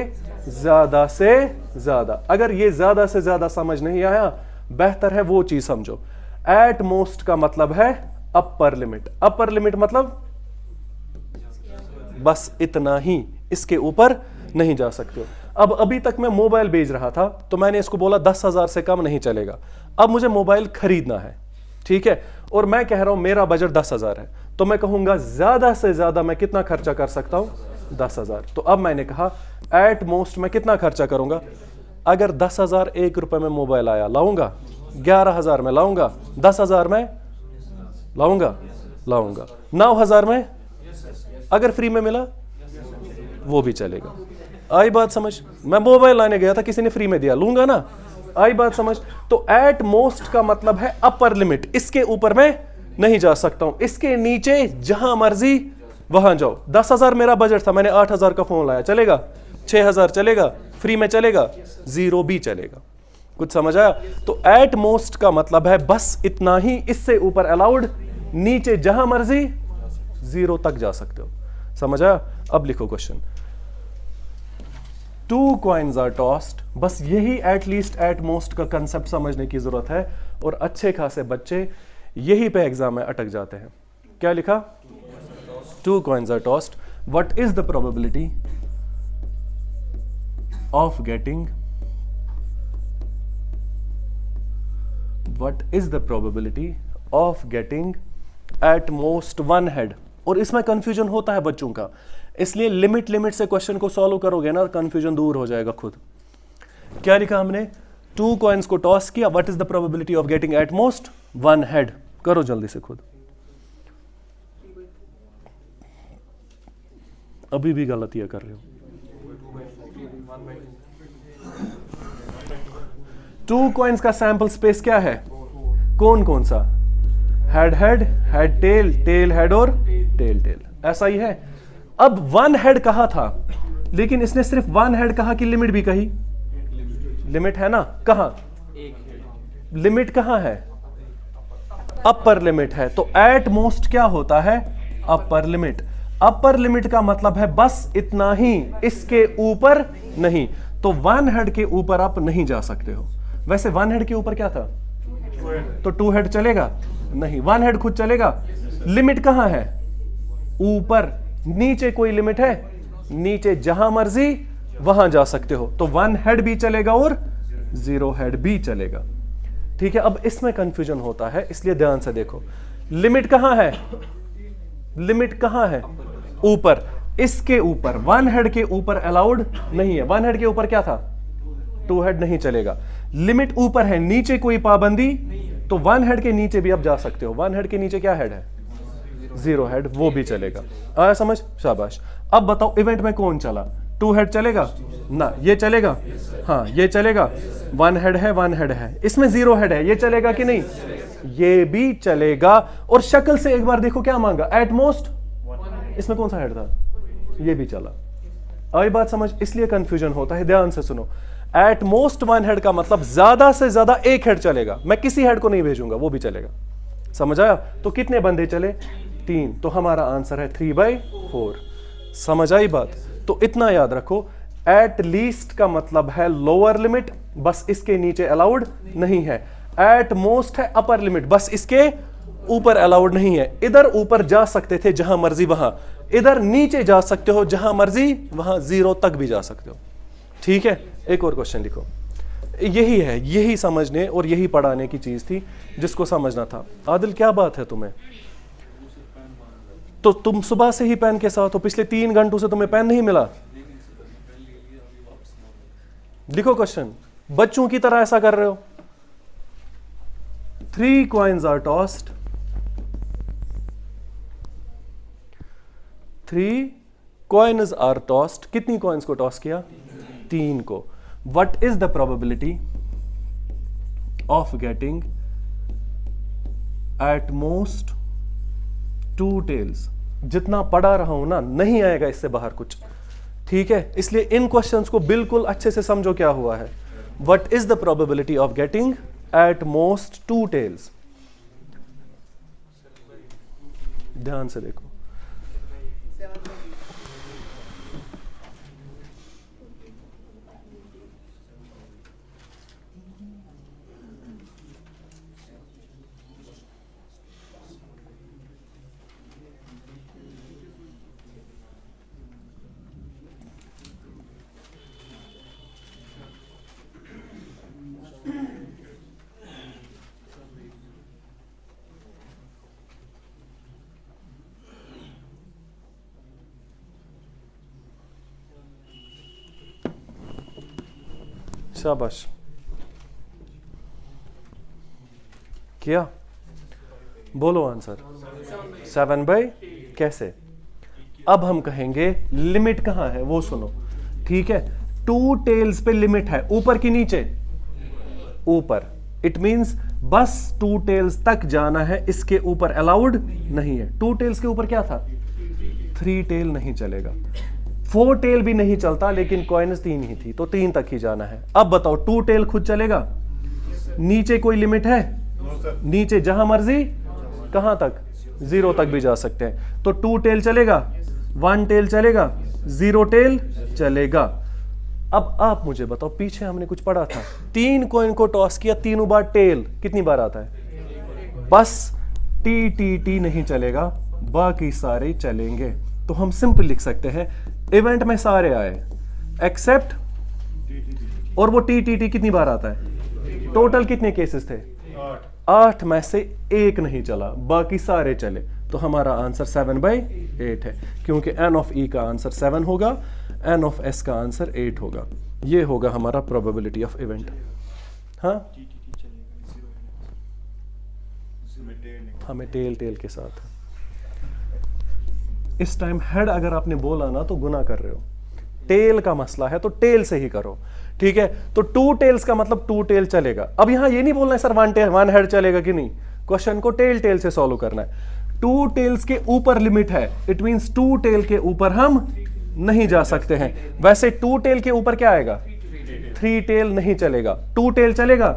ज्यादा से ज्यादा। अगर ये ज्यादा से ज्यादा समझ नहीं आया, बेहतर है वो चीज समझो। एट मोस्ट का मतलब है अपर लिमिट। अपर लिमिट मतलब बस इतना ही, इसके ऊपर नहीं जा सकते हो। अब अभी तक मैं मोबाइल बेच रहा था, तो मैंने इसको बोला 10,000 से कम नहीं चलेगा। अब मुझे मोबाइल खरीदना है, ठीक है, और मैं कह रहा हूं मेरा बजट 10,000 है, तो मैं कहूंगा ज्यादा से ज्यादा मैं कितना खर्चा कर सकता हूं? 10,000। तो अब मैंने कहा एट मोस्ट मैं कितना खर्चा करूंगा? अगर 10,000 1 रुपए में मोबाइल आया, लाऊंगा? 11,000 में लाऊंगा? 10,000 में लाऊंगा? 9,000 में? अगर फ्री में मिला वो भी चलेगा। आई बात समझ? मैं मोबाइल लाने गया था, किसी ने फ्री में दिया, लूंगा ना? आई बात समझ? तो एट मोस्ट का मतलब है अपर लिमिट, इसके ऊपर मैं नहीं जा सकता हूं, इसके नीचे जहां मर्जी वहां जाओ। 10,000 मेरा बजट था, मैंने 8,000 का फोन लाया, चलेगा? 6,000 चलेगा? फ्री में चलेगा? 0 भी चलेगा। कुछ समझ आया? तो एट मोस्ट का मतलब है बस इतना ही, इससे ऊपर अलाउड, नीचे जहां मर्जी 0 तक जा सकते हो। समझ आया? अब लिखो क्वेश्चन। 2 coins are tossed। बस यही एट लीस्ट एट मोस्ट का कंसेप्ट समझने की जरूरत है, और अच्छे खासे बच्चे यही पे एग्जाम में अटक जाते हैं। क्या लिखा? 2 coins are tossed। What is the probability of getting at most 1 head? और इसमें कंफ्यूजन होता है बच्चों का, इसलिए लिमिट से क्वेश्चन को सॉल्व करोगे ना, कंफ्यूजन दूर हो जाएगा खुद। क्या लिखा हमने? 2 कॉइन्स को टॉस किया, what is the probability of getting at most 1 head? करो जल्दी से खुद। अभी भी गलतियां कर रहे हो। 2 कॉइन्स का सैंपल स्पेस क्या है? कौन कौन सा? Head head, head tail, tail head और टेल टेल, ऐसा ही है। अब 1 हेड कहा था, लेकिन इसने सिर्फ 1 हेड कहा कि लिमिट भी कही? लिमिट है ना? कहां लिमिट? कहां है? अपर लिमिट है। तो एट मोस्ट क्या होता है? Upper limit. अपर लिमिट का मतलब है बस इतना ही, इसके ऊपर नहीं। तो 1 हेड के ऊपर आप नहीं जा सकते हो। वैसे 1 हेड के ऊपर क्या था? तो 2 हेड चलेगा? नहीं। 1 हेड खुद चलेगा? लिमिट कहां है? ऊपर। नीचे कोई लिमिट है? नीचे जहां मर्जी वहां जा सकते हो। तो 1 हेड भी चलेगा और 0 हेड भी चलेगा। ठीक है, अब इसमें कंफ्यूजन होता है, इसलिए ध्यान से देखो। लिमिट कहां है? लिमिट कहां है? ऊपर, इसके ऊपर, वन हेड के ऊपर अलाउड नहीं है। वन हेड के ऊपर क्या था? टू हेड नहीं चलेगा। लिमिट ऊपर है, नीचे कोई पाबंदी, तो वन हेड के नीचे भी आप जा सकते हो। वन हेड के नीचे क्या हेड है? जीरो हेड, वो भी चलेगा। आया समझ? शाबाश। अब बताओ इवेंट में कौन चला? टू हेड चलेगा ना? ये चलेगा? हाँ ये चलेगा। वन हेड है, वन हेड है, इसमें जीरो हेड है, ये चलेगा कि नहीं? ये भी चलेगा। और शक्ल से एक बार देखो क्या मांगा? एट मोस्ट, इसमें कौन सा हेड था? ये भी चला। आई बात समझ? इसलिए कंफ्यूजन होता है, ध्यान से सुनो। एट मोस्ट वन हेड का मतलब ज्यादा से ज्यादा एक हेड चलेगा, मैं किसी हेड को नहीं भेजूंगा, वो भी चलेगा। समझ आया? तो कितने बंदे चले? 3, तो हमारा आंसर है 3/4। समझ आई बात? तो इतना याद रखो, एट लीस्ट का मतलब है लोअर लिमिट, बस इसके नीचे अलाउड नहीं है। एट मोस्ट है अपर लिमिट, बस इसके ऊपर अलाउड नहीं है। इधर ऊपर जा सकते थे जहां मर्जी वहां, इधर नीचे जा सकते हो जहां मर्जी वहां, जीरो तक भी जा सकते हो। ठीक है, एक और क्वेश्चन लिखो। यही है, यही समझने और यही पढ़ाने की चीज थी जिसको समझना था। आदिल क्या बात है तुम्हें? तो तुम सुबह से ही पेन के साथ हो, पिछले 3 घंटों से तुम्हें पेन नहीं मिला? लिखो क्वेश्चन, बच्चों की तरह ऐसा कर रहे हो। 3 coins are tossed, 3 coins are tossed। कितनी कॉइन्स को टॉस किया? 3 को। What is the probability of getting at most 2 tails? जितना पढ़ा रहा हूं ना, नहीं आएगा इससे बाहर कुछ। ठीक है, इसलिए इन क्वेश्चंस को बिल्कुल अच्छे से समझो क्या हुआ है। What is the probability of getting at most 2 tails? ध्यान से देखो। शाबाश, क्या बोलो आंसर? 7/, कैसे? अब हम कहेंगे लिमिट कहां है वो सुनो। ठीक है, 2 टेल्स पे लिमिट है, ऊपर की नीचे? ऊपर। इट मींस बस 2 टेल्स तक जाना है, इसके ऊपर अलाउड नहीं है। 2 टेल्स के ऊपर क्या था? 3 टेल नहीं चलेगा। 4 टेल भी नहीं चलता, लेकिन कॉइन्स 3 ही थी, तो 3 तक ही जाना है। अब बताओ 2 टेल खुद चलेगा? नीचे कोई लिमिट है? नीचे जहां मर्जी, कहां तक? 0 तक भी जा सकते हैं। तो 2 टेल चलेगा, 1 टेल चलेगा, 0 टेल चलेगा। अब आप मुझे बताओ, पीछे हमने कुछ पढ़ा था, 3 कॉइन को टॉस किया, तीनों बार टेल, कितनी बार आता है? बस टी नहीं चलेगा, बाकी सारे चलेंगे। तो हम सिंपल लिख सकते हैं, इवेंट में सारे आए एक्सेप्ट, और वो टी कितनी बार आता है? टोटल कितने केसेस थे? 8 में से 1 नहीं चला, बाकी सारे चले। तो हमारा आंसर 7/8 है, क्योंकि n ऑफ e का आंसर 7 होगा, n ऑफ s का आंसर 8 होगा। ये होगा हमारा प्रोबेबिलिटी ऑफ इवेंट। हाँ, हमें टेल के साथ। इस टाइम हेड अगर आपने बोला ना तो गुनाह कर रहे हो। टेल का मसला है तो टेल से ही करो। ठीक है, तो 2 टेल्स का मतलब 2 टेल चलेगा। अब यहां ये नहीं बोलना है सर 1 हेड चलेगा कि नहीं, क्वेश्चन को टेल से सॉल्व करना है। 2 टेल्स के ऊपर लिमिट है, इट मींस 2 टेल के ऊपर हम नहीं जा सकते हैं। वैसे 2 टेल के ऊपर क्या आएगा? 3 टेल नहीं चलेगा, 2 टेल चलेगा।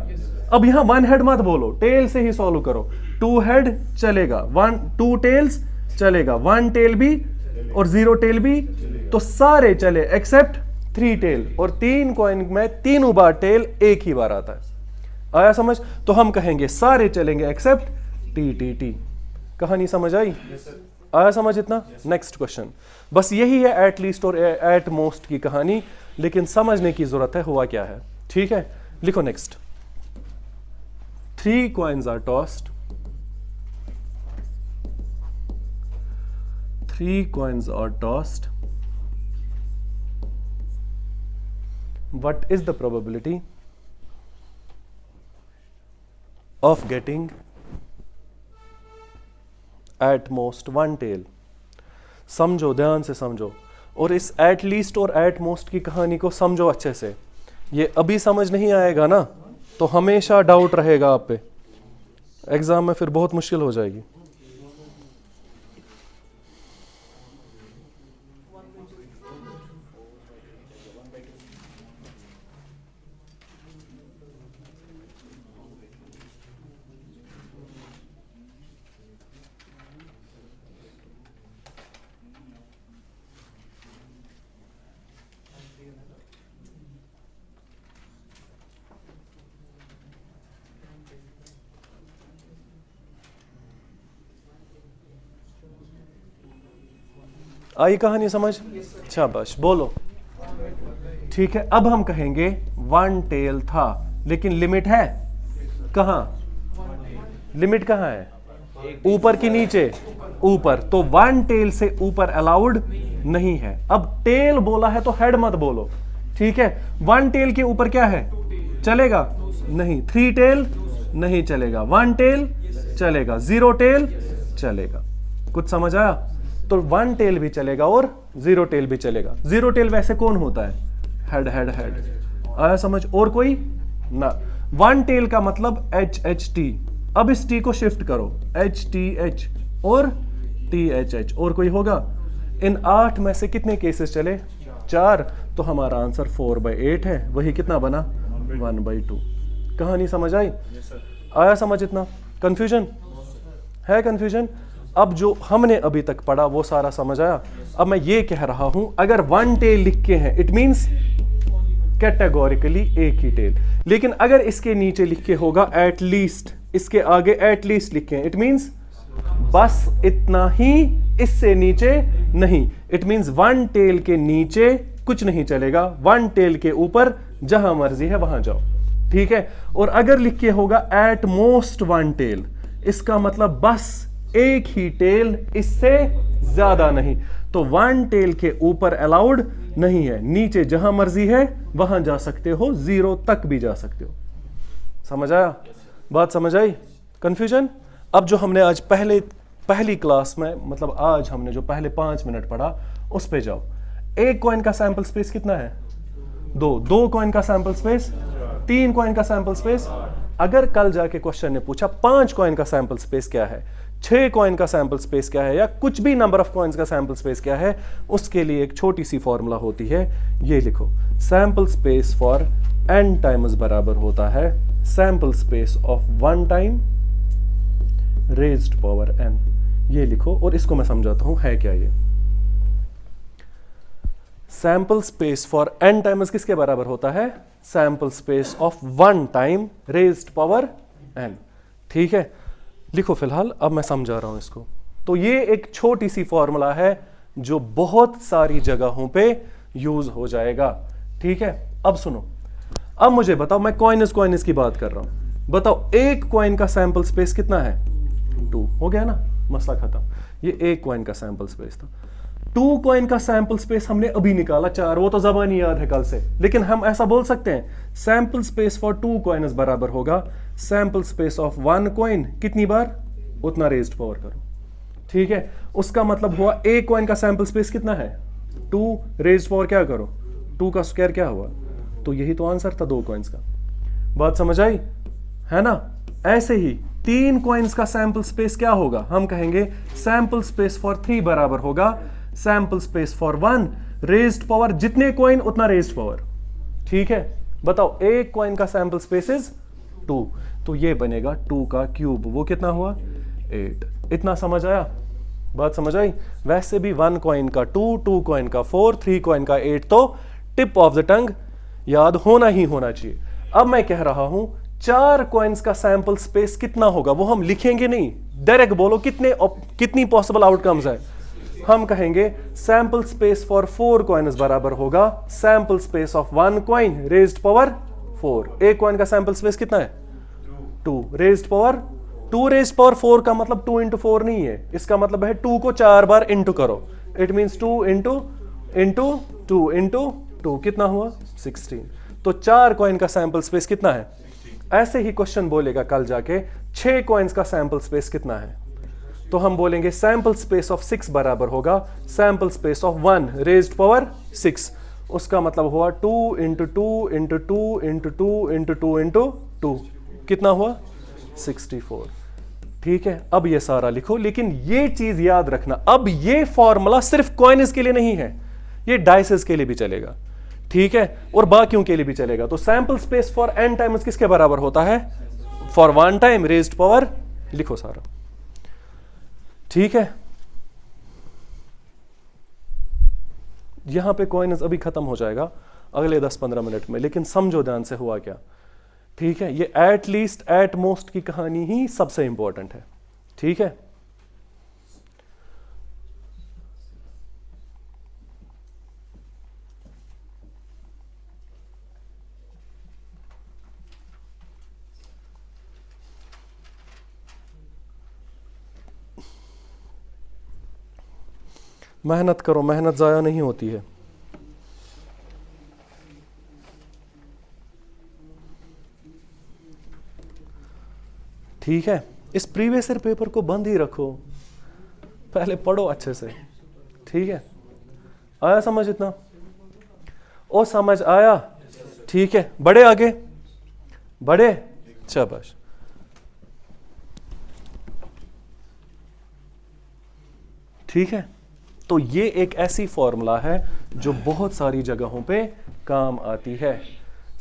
अब यहां 1 हेड मत बोलो, टेल से ही सॉल्व करो। 2 हेड चलेगा, 2 टेल्स चलेगा, 1 टेल भी और 0 टेल भी, तो सारे चले एक्सेप्ट 3 टेल। और 3 कॉइन में तीनों बार टेल एक ही बार आता है। आया समझ? तो हम कहेंगे सारे चलेंगे एक्सेप्ट टी। कहानी समझ आई? आया समझ इतना? Next question. बस यही है एट लीस्ट और एट मोस्ट की कहानी, लेकिन समझने की जरूरत है हुआ क्या है। ठीक है, लिखो next. 3 coins are tossed. 3 coins are tossed. What is the probability of getting at most one tail? समझो, ध्यान से समझो, और इस एट लीस्ट और एट मोस्ट की कहानी को समझो अच्छे से। ये अभी समझ नहीं आएगा ना तो हमेशा डाउट रहेगा आप पे, एग्जाम में फिर बहुत मुश्किल हो जाएगी। आई कहानी समझ? शाबाश, बोलो। ठीक है, अब हम कहेंगे वन टेल था, लेकिन लिमिट है कहां? लिमिट कहां है? ऊपर की नीचे? ऊपर। तो वन टेल से ऊपर अलाउड नहीं है। अब टेल बोला है तो हेड मत बोलो, ठीक है? वन टेल के ऊपर क्या है? चलेगा? नहीं। 3 टेल नहीं चलेगा। 1 टेल चलेगा। 0 टेल चलेगा। कुछ समझ आया? तो 1 टेल भी चलेगा और 0 टेल भी चलेगा। 0 टेल वैसे कौन होता है? Head head head. आया समझ? और कोई ना। 1 टेल का मतलब एच एच टी। अब इस टी को शिफ्ट करो, एच टी एच और टी एच एच। और कोई होगा? इन 8 में से कितने केसेस चले? 4। तो हमारा आंसर 4/8 है। वही कितना बना? 1/2। कहानी समझ आई? आया समझ? इतना कंफ्यूजन है? कंफ्यूजन? अब जो हमने अभी तक पढ़ा वो सारा समझ आया। अब मैं ये कह रहा हूं, अगर 1 टेल लिख के हैं इट मींस कैटेगोरिकली एक ही टेल। लेकिन अगर इसके नीचे लिख के होगा एट लीस्ट, इसके आगे एट लीस्ट लिखे हैं, इट मींस बस इतना ही, इससे नीचे नहीं। इट मींस 1 टेल के नीचे कुछ नहीं चलेगा, 1 टेल के ऊपर जहां मर्जी है वहां जाओ, ठीक है? और अगर लिख के होगा एट मोस्ट 1 टेल, इसका मतलब बस एक ही टेल, इससे ज्यादा नहीं। तो 1 टेल के ऊपर अलाउड नहीं है, नीचे जहां मर्जी है वहां जा सकते हो, 0 तक भी जा सकते हो। समझ आया? बात समझ आई? कंफ्यूजन? अब जो हमने आज पहली क्लास में, मतलब आज हमने जो पहले 5 मिनट पढ़ा उस पे जाओ। एक कॉइन का सैंपल स्पेस कितना है? 2 कॉइन का सैंपल स्पेस, 3 कॉइन का सैंपल स्पेस। अगर कल जाके क्वेश्चन ने पूछा 5 कॉइन का सैंपल स्पेस क्या है, 6 कॉइन का सैंपल स्पेस क्या है, या कुछ भी नंबर ऑफ कॉइन्स का सैंपल स्पेस क्या है, उसके लिए एक छोटी सी फॉर्मूला होती है। ये लिखो, sample space for n times बराबर होता है sample space of 1 time raised power n। ये लिखो और इसको मैं समझाता हूं है क्या ये। Sample space for n times किसके बराबर होता है? Sample space of 1 time raised power n। ठीक है, लिखो फिलहाल, अब मैं समझा रहा हूं इसको। तो ये एक छोटी सी फॉर्मूला है जो बहुत सारी जगहों पे यूज हो जाएगा, ठीक है? अब सुनो, अब मुझे बताओ, मैं कॉइनस की बात कर रहा हूं, बताओ एक कॉइन का सैंपल स्पेस कितना है? 2। हो गया ना, मसला खत्म। ये एक कॉइन का सैंपल स्पेस था। 2 कॉइन का सैंपल स्पेस हमने अभी निकाला 4, वो तो ज़बानी याद है कल से। लेकिन हम ऐसा बोल सकते हैं सैंपल स्पेस फॉर 2 कॉइन्स बराबर होगा सैंपल स्पेस ऑफ 1 कॉइन, कितनी बार? उतना रेज्ड पावर करो, ठीक है? उसका मतलब हुआ एक कॉइन का सैंपल स्पेस कितना है? 2, रेज्ड पावर क्या करो? 2 का स्क्वायर क्या हुआ? तो यही तो आंसर था 2 कॉइन्स का। बात समझ आई है ना? ऐसे ही 3 कॉइन्स का सैंपल स्पेस क्या होगा? हम कहेंगे सैंपल स्पेस फॉर 3 बराबर होगा sample space for 1 raised power, जितने कॉइन उतना रेज्ड पावर, ठीक है? बताओ, एक कॉइन का सैंपल स्पेस इज 2, तो ये बनेगा 2 का क्यूब, वो कितना हुआ? 8। इतना समझ आया? बात समझ आई? वैसे भी 1 कॉइन का 2, 2 कॉइन का 4, 3 कॉइन का 8 तो टिप ऑफ द टंग याद होना ही होना चाहिए। अब मैं कह रहा हूं 4 कॉइन्स का सैंपल स्पेस कितना होगा? वो हम लिखेंगे नहीं, डायरेक्ट बोलो कितनी पॉसिबल आउटकम्स है। हम कहेंगे सैंपल स्पेस फॉर 4 कॉइन्स बराबर होगा sample space of 1 coin raised power 4। एक कॉइन का सैंपल स्पेस कितना है? 2 रेज्ड पावर 2 रेज्ड पावर 4 का मतलब 2 इंटू 4 नहीं है, इसका मतलब है 2 को 4 बार इंटू करो, इट मींस 2 इंटू 2 इंटू 2 कितना हुआ 16। तो 4 कॉइन का सैंपल स्पेस कितना है। ऐसे ही क्वेश्चन बोलेगा कल जाके 6 कॉइन्स का सैंपल स्पेस कितना है, तो हम बोलेंगे सैंपल स्पेस ऑफ 6 बराबर होगा sample space of 1 raised power 6। उसका मतलब हुआ 2 into 2 into 2 into 2 into 2 into 2 कितना हुआ 64। ठीक है, अब ये सारा लिखो, लेकिन ये चीज याद रखना, अब ये फॉर्मूला सिर्फ कॉइन्स के लिए नहीं है, ये डाइसेस के लिए भी चलेगा। ठीक है, और बाकियों के लिए भी चलेगा। तो sample space for n times किसके बराबर होता है, फॉर 1 टाइम रेज्ड पावर, लिखो सारा। ठीक है, यहां पे कॉइन्स अभी खत्म हो जाएगा अगले 10-15 मिनट में, लेकिन समझो ध्यान से हुआ क्या। ठीक है, ये एट लीस्ट एट मोस्ट की कहानी ही सबसे इंपॉर्टेंट है। ठीक है, मेहनत करो, मेहनत जाया नहीं होती है। ठीक है, इस प्रीवियस ईयर पेपर को बंद ही रखो, पहले पढ़ो अच्छे से। ठीक है, आया समझ इतना? ओ समझ आया? ठीक है, बढ़े आगे, बढ़े, शाबाश। ठीक है, तो ये एक ऐसी फॉर्मूला है जो बहुत सारी जगहों पे काम आती है।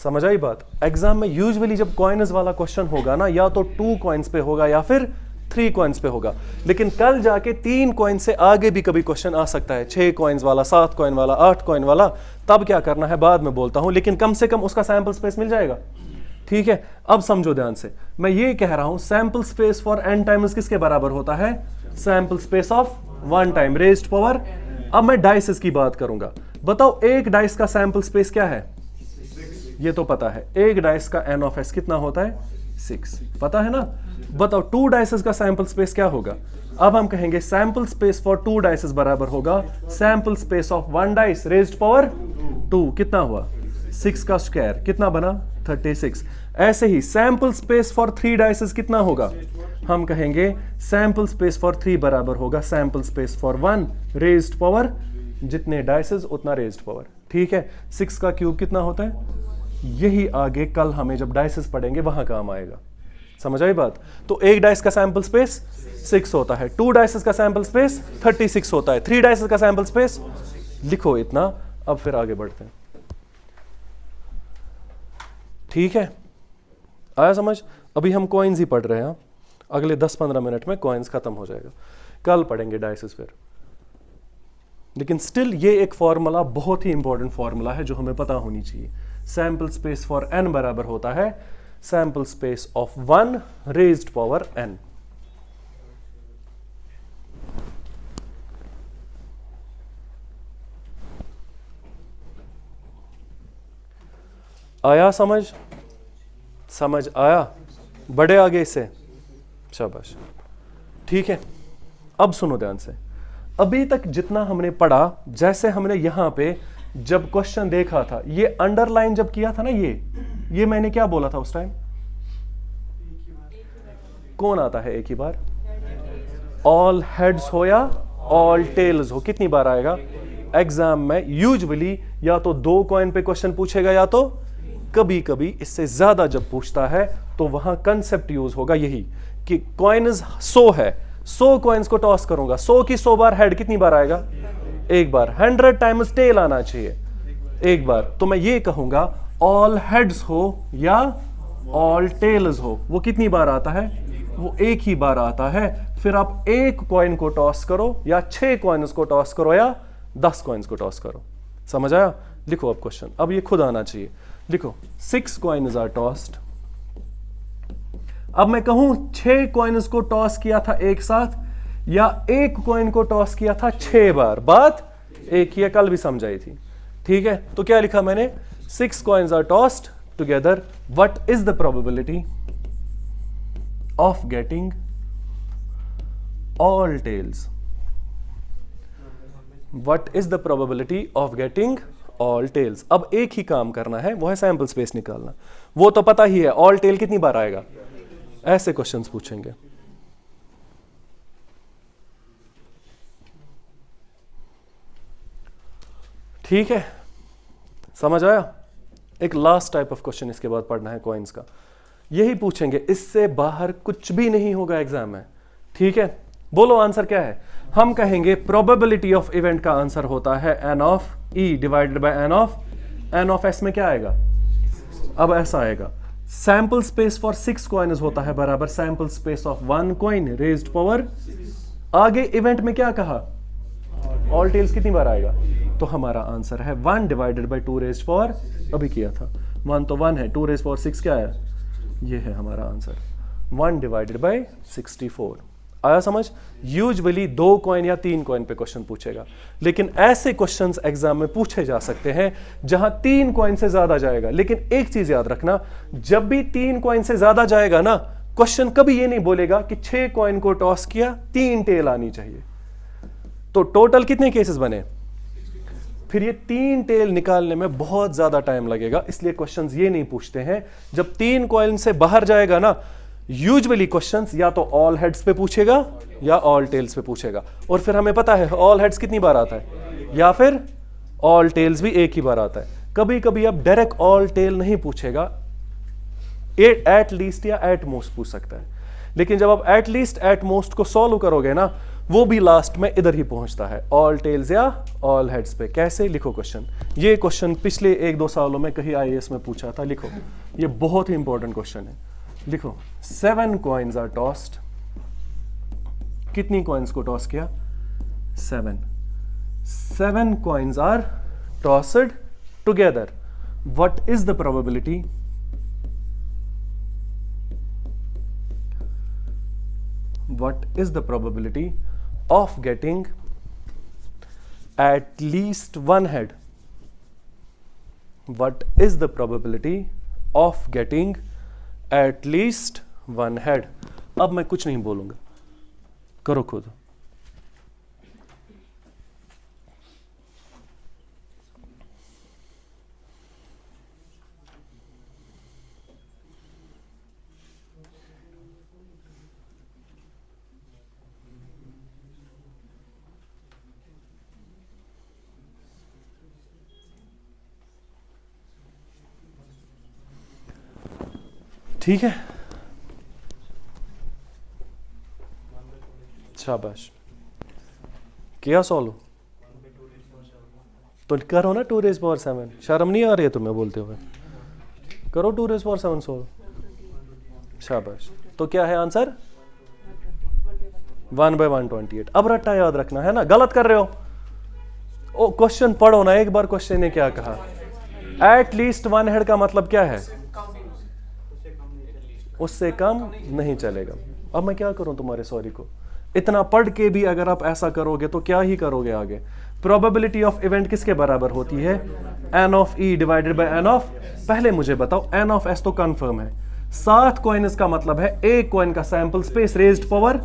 समझ आई बात? एग्जाम में यूजुअली जब कॉइन्स वाला क्वेश्चन होगा ना, या तो 2 कॉइन्स पे होगा या फिर 3 कॉइन्स पे होगा, लेकिन कल जाके 3 कॉइन से आगे भी कभी क्वेश्चन आ सकता है, 6 कॉइन्स वाला, 7 कॉइन वाला, 8 कॉइन वाला। तब क्या करना है बाद में बोलता हूं, लेकिन कम से कम उसका सैंपल स्पेस मिल जाएगा। ठीक है, अब समझो ध्यान से, मैं ये कह रहा हूं sample space for n times किसके बराबर होता है, sample space of 1 time raised power. अब मैं डाइसेस की बात करूंगा, बताओ एक डाइस का सैंपल स्पेस क्या है, ये तो पता है, एक डाइस का n ऑफ s कितना होता है 6, पता है ना। बताओ 2 डाइसेस का सैंपल स्पेस क्या होगा। अब हम कहेंगे सैंपल स्पेस फॉर 2 डाइसेस बराबर होगा sample space of 1 dice raised power 2, कितना हुआ 6 का स्क्वायर, कितना बना 36। ऐसे ही सैंपल स्पेस फॉर 3 डाइसेस कितना होगा, हम कहेंगे सैंपल स्पेस फॉर 3 बराबर होगा sample space for 1 raised power, जितने डाइसेस उतना रेज्ड पावर। ठीक है, 6 का क्यूब कितना होता है, यही आगे कल हमें जब डाइसेस पढ़ेंगे वहां काम आएगा। समझ आई बात? तो एक डाइस का सैंपल स्पेस 6 होता है, 2 डाइसेस का सैंपल स्पेस 36 होता है, 3 डाइसेस का सैंपल स्पेस, लिखो इतना। अब फिर आगे बढ़ते हैं। ठीक है, आया समझ? अभी हम कॉइन्स ही पढ़ रहे हैं, अगले 10-15 मिनट में कॉइन्स खत्म हो जाएगा, कल पढ़ेंगे डाइसेस फिर। लेकिन स्टिल ये एक फॉर्मूला बहुत ही इंपॉर्टेंट फॉर्मूला है जो हमें पता होनी चाहिए। सैंपल स्पेस फॉर n बराबर होता है sample space of 1 raised power n। आया समझ? समझ आया? बड़े आगे इससे, शाबाश। ठीक है, अब सुनो ध्यान से, अभी तक जितना हमने पढ़ा, जैसे हमने यहां पे जब क्वेश्चन देखा था, ये अंडरलाइन जब किया था ना, ये मैंने क्या बोला था उस टाइम, कौन आता है एक ही बार, ऑल हेड्स हो या ऑल टेल्स हो, कितनी बार आएगा एग्जाम में। यूजुअली या तो 2 कॉइन पे क्वेश्चन पूछेगा, या तो कभी कभी इससे ज्यादा जब पूछता है तो वहां कंसेप्ट यूज होगा यही कि कॉइन्स 100 है, 100 कॉइन्स को टॉस करूंगा, 100 की 100 बार हेड कितनी बार आएगा, एक बार। 100 टाइम्स टेल आना चाहिए एक बार। तो मैं ये कहूंगा ऑल हेड्स हो या ऑल टेल्स हो, वो कितनी बार आता है, वो एक ही बार आता है। फिर आप 1 कॉइन को टॉस करो या 6 कॉइन्स को टॉस करो या 10 कॉइन्स को टॉस करो। समझ आया? लिखो अब क्वेश्चन, अब ये खुद आना चाहिए। लिखो 6 कॉइन्स आर टॉस्ड। अब मैं कहूं 6 कॉइन्स को टॉस किया था एक साथ या 1 कॉइन को टॉस किया था 6 बार, बात एक ही है, कल भी समझाई थी। ठीक है, तो क्या लिखा मैंने, 6 coins are tossed together, what is the probability, of getting all tails. What is the probability of getting all tails? अब एक ही काम करना है, वो है सैंपल स्पेस निकालना. वो तो पता ही है, all tail कितनी बार आएगा. ऐसे क्वेश्चंस पूछेंगे. ठीक है, समझ आया. एक लास्ट टाइप ऑफ क्वेश्चन इसके बाद पढ़ना है कॉइन्स का. यही पूछेंगे, इससे बाहर कुछ भी नहीं होगा एग्जाम में. ठीक है, बोलो आंसर क्या है. हम कहेंगे प्रोबेबिलिटी ऑफ इवेंट का आंसर होता है n of e divided by n of s में क्या आएगा. अब ऐसा आएगा, सैंपल स्पेस फॉर 6 कॉइन्स होता है बराबर sample space of 1 coin raised power. आगे इवेंट में क्या कहा, ऑल टेल्स कितनी बार आएगा. तो हमारा आंसर है 1 डिवाइडेड बाय 2 रेज्ड पावर, अभी किया था 1 तो 1 है, 2 रेज्ड पावर 6 क्या है, ये है हमारा आंसर 1 डिवाइडेड बाय 64. आया समझ. यूजुअली 2 कॉइन या 3 कॉइन पे क्वेश्चन पूछेगा, लेकिन ऐसे क्वेश्चंस एग्जाम में पूछे जा सकते हैं जहां 3 कॉइन से ज्यादा जाएगा. लेकिन एक चीज याद रखना, जब भी 3 कॉइन से ज्यादा जाएगा ना, क्वेश्चन कभी ये नहीं बोलेगा कि 6 कॉइन को टॉस किया 3 टेल आनी चाहिए. तो टोटल कितने केसेस बने, फिर ये 3 टेल निकालने में बहुत ज्यादा टाइम लगेगा. इसलिए क्वेश्चंस ये नहीं पूछते हैं. जब 3 कॉइन से बाहर जाएगा ना, यूजुअली क्वेश्चंस या तो ऑल हेड्स पे पूछेगा या ऑल टेल्स पे पूछेगा. और फिर हमें पता है ऑल हेड्स कितनी बार आता है, या फिर ऑल टेल्स भी एक ही बार आता है. कभी कभी अब डायरेक्ट ऑल टेल नहीं पूछेगा, एट लीस्ट या एट मोस्ट पूछ सकता है. लेकिन जब आप एट लीस्ट एट मोस्ट को सॉल्व करोगे ना, वो भी लास्ट में इधर ही पहुंचता है, ऑल टेल्स या ऑल हेड्स पे. कैसे, लिखो क्वेश्चन. ये क्वेश्चन पिछले 1-2 सालों में कहीं IAS में पूछा था. लिखो, ये बहुत ही इंपॉर्टेंट क्वेश्चन है. लिखो, 7 कॉइन्स आर टॉस्ड. कितनी कॉइन्स को टॉस किया, 7 coins are tossed together. What is the probability of getting at least one head? What is the probability of getting at least one head? अब मैं कुछ नहीं बोलूंगा, करो खुद. ठीक है, शाबाश. किया सॉल्व तो करो ना 2 रेज़ पावर 7. शर्म नहीं आ रही है तुम्हें बोलते हुए, करो 2 रेज़ पावर 7 सॉल्व. शाबाश. तो क्या है आंसर, 1/128. अब रट्टा याद रखना है ना, गलत कर रहे हो. ओ क्वेश्चन पढ़ो ना एक बार. क्वेश्चन ने क्या कहा, एट लीस्ट 1 हेड का मतलब क्या है, उससे कम नहीं चलेगा. अब मैं क्या करूं तुम्हारे सॉरी को. इतना पढ़ के भी अगर आप ऐसा करोगे तो क्या ही करोगे आगे. प्रोबेबिलिटी ऑफ इवेंट किसके बराबर होती है, n of e divided by n of, पहले मुझे बताओ n ऑफ s तो कंफर्म है. 7 कॉइन्स का मतलब है एक कॉइन का सैंपल स्पेस रेज्ड पावर,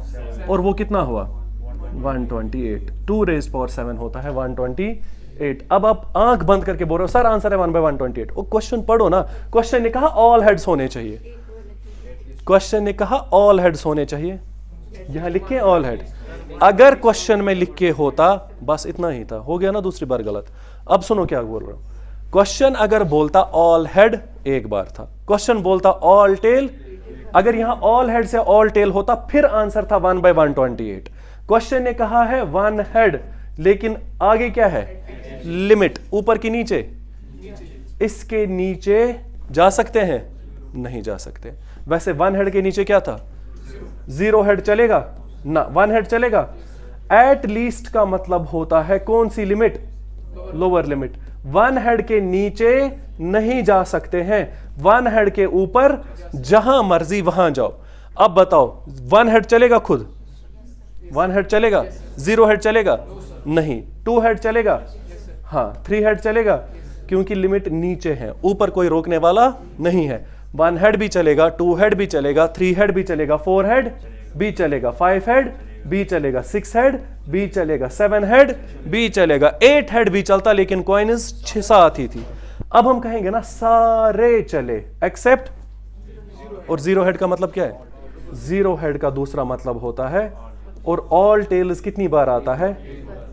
और वो कितना हुआ 128. 2 रेज्ड पावर 7 होता है 128. अब आप आंख बंद करके बोल रहे हो सर आंसर है 1/128. वो क्वेश्चन पढ़ो ना. क्वेश्चन ने कहा ऑल हेड्स होने चाहिए, क्वेश्चन ने कहा ऑल हेड्स होने चाहिए. यहां लिखे ऑल हेड. अगर क्वेश्चन में लिख के होता बस इतना ही था, हो गया ना दूसरी बार गलत. अब सुनो क्या बोल रहा हूं. क्वेश्चन अगर बोलता ऑल हेड एक बार था, क्वेश्चन बोलता ऑल टेल, अगर यहां ऑल हेड से ऑल टेल होता फिर आंसर था 1/128. क्वेश्चन ने कहा है 1 हेड, लेकिन आगे क्या है, लिमिट ऊपर की नीचे, इसके नीचे जा सकते हैं, नहीं जा सकते. वैसे 1 हेड के नीचे क्या था, 0 हेड चलेगा ना, 1 हेड चलेगा. एट लीस्ट का मतलब होता है कौन सी लिमिट, लोअर लिमिट. 1 हेड के नीचे नहीं जा सकते हैं, 1 हेड के ऊपर जहां मर्जी वहां जाओ. अब बताओ 1 हेड चलेगा खुद, 1 हेड चलेगा, 0 हेड चलेगा नहीं, 2 हेड चलेगा हाँ, 3 हेड चलेगा, क्योंकि लिमिट नीचे है, ऊपर कोई रोकने वाला नहीं है. 1 हेड भी चलेगा, 2 हेड भी चलेगा, 3 हेड भी चलेगा, 4 हेड भी चलेगा, 5 हेड भी चलेगा, 6 हेड भी चलेगा, 7 हेड भी चलेगा, 8 हेड भी चलता, लेकिन कॉइन्स 6-7 ही थी। अब हम कहेंगे ना सारे चले एक्सेप्ट, और 0 हेड का मतलब क्या है? 0 हेड का दूसरा मतलब होता है और ऑल टेल्स कितनी बार आता है?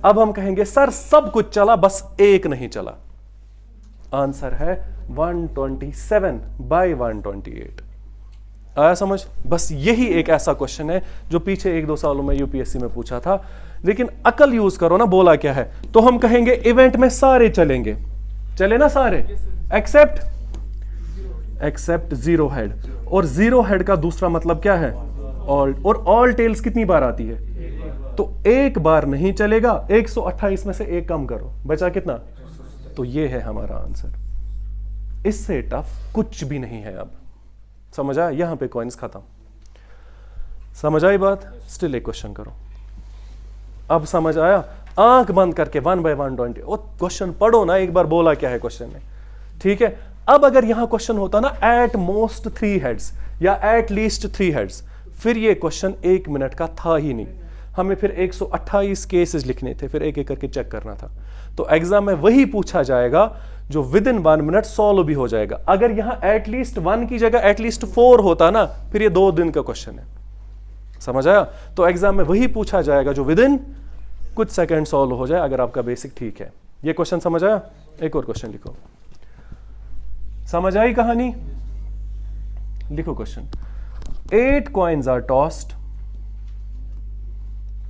अब हम कहेंगे सर सब कुछ चला बस एक नहीं चला। आंसर है 127 बाय 128। आया समझ? बस यही एक ऐसा क्वेश्चन है जो पीछे 1-2 सालों में यूपीएससी में पूछा था, लेकिन अकल यूज करो ना, बोला क्या है? तो हम कहेंगे इवेंट में सारे चलेंगे, चले ना सारे एक्सेप्ट 0 हेड, और 0 हेड का दूसरा मतलब क्या है? ऑल, और ऑल टेल्स कितनी बार आती है? तो एक बार नहीं चलेगा। 128 में से एक कम करो, बचा कितना? तो ये है हमारा आंसर। इससे टफ कुछ भी नहीं है। अब समझ आया? यहां पे कॉइन्स खत्म। समझ आई बात? स्टिल एक क्वेश्चन करो। अब समझ आया? आंख बंद करके 1 बाय 120 और क्वेश्चन पढ़ो ना एक बार, बोला क्या है क्वेश्चन में, ठीक है? अब अगर यहां क्वेश्चन होता ना एट मोस्ट 3 हेड्स या एट लीस्ट 3 हेड्स, फिर ये क्वेश्चन 1 मिनट का था ही नहीं। हमें फिर 128 केसेस लिखने थे, फिर एक एक करके चेक करना था। तो एग्जाम में वही पूछा जाएगा जो विद इन 1 मिनट सॉल्व भी हो जाएगा। अगर यहां एटलीस्ट 1 की जगह एटलीस्ट 4 होता ना, फिर ये 2 दिन का क्वेश्चन है। समझ आया? तो एग्जाम में वही पूछा जाएगा जो विद इन कुछ सेकंड सॉल्व हो जाए, अगर आपका बेसिक ठीक है। ये क्वेश्चन समझ आया? एक और क्वेश्चन लिखो। समझ आई कहानी? लिखो क्वेश्चन। 8 coins are tossed.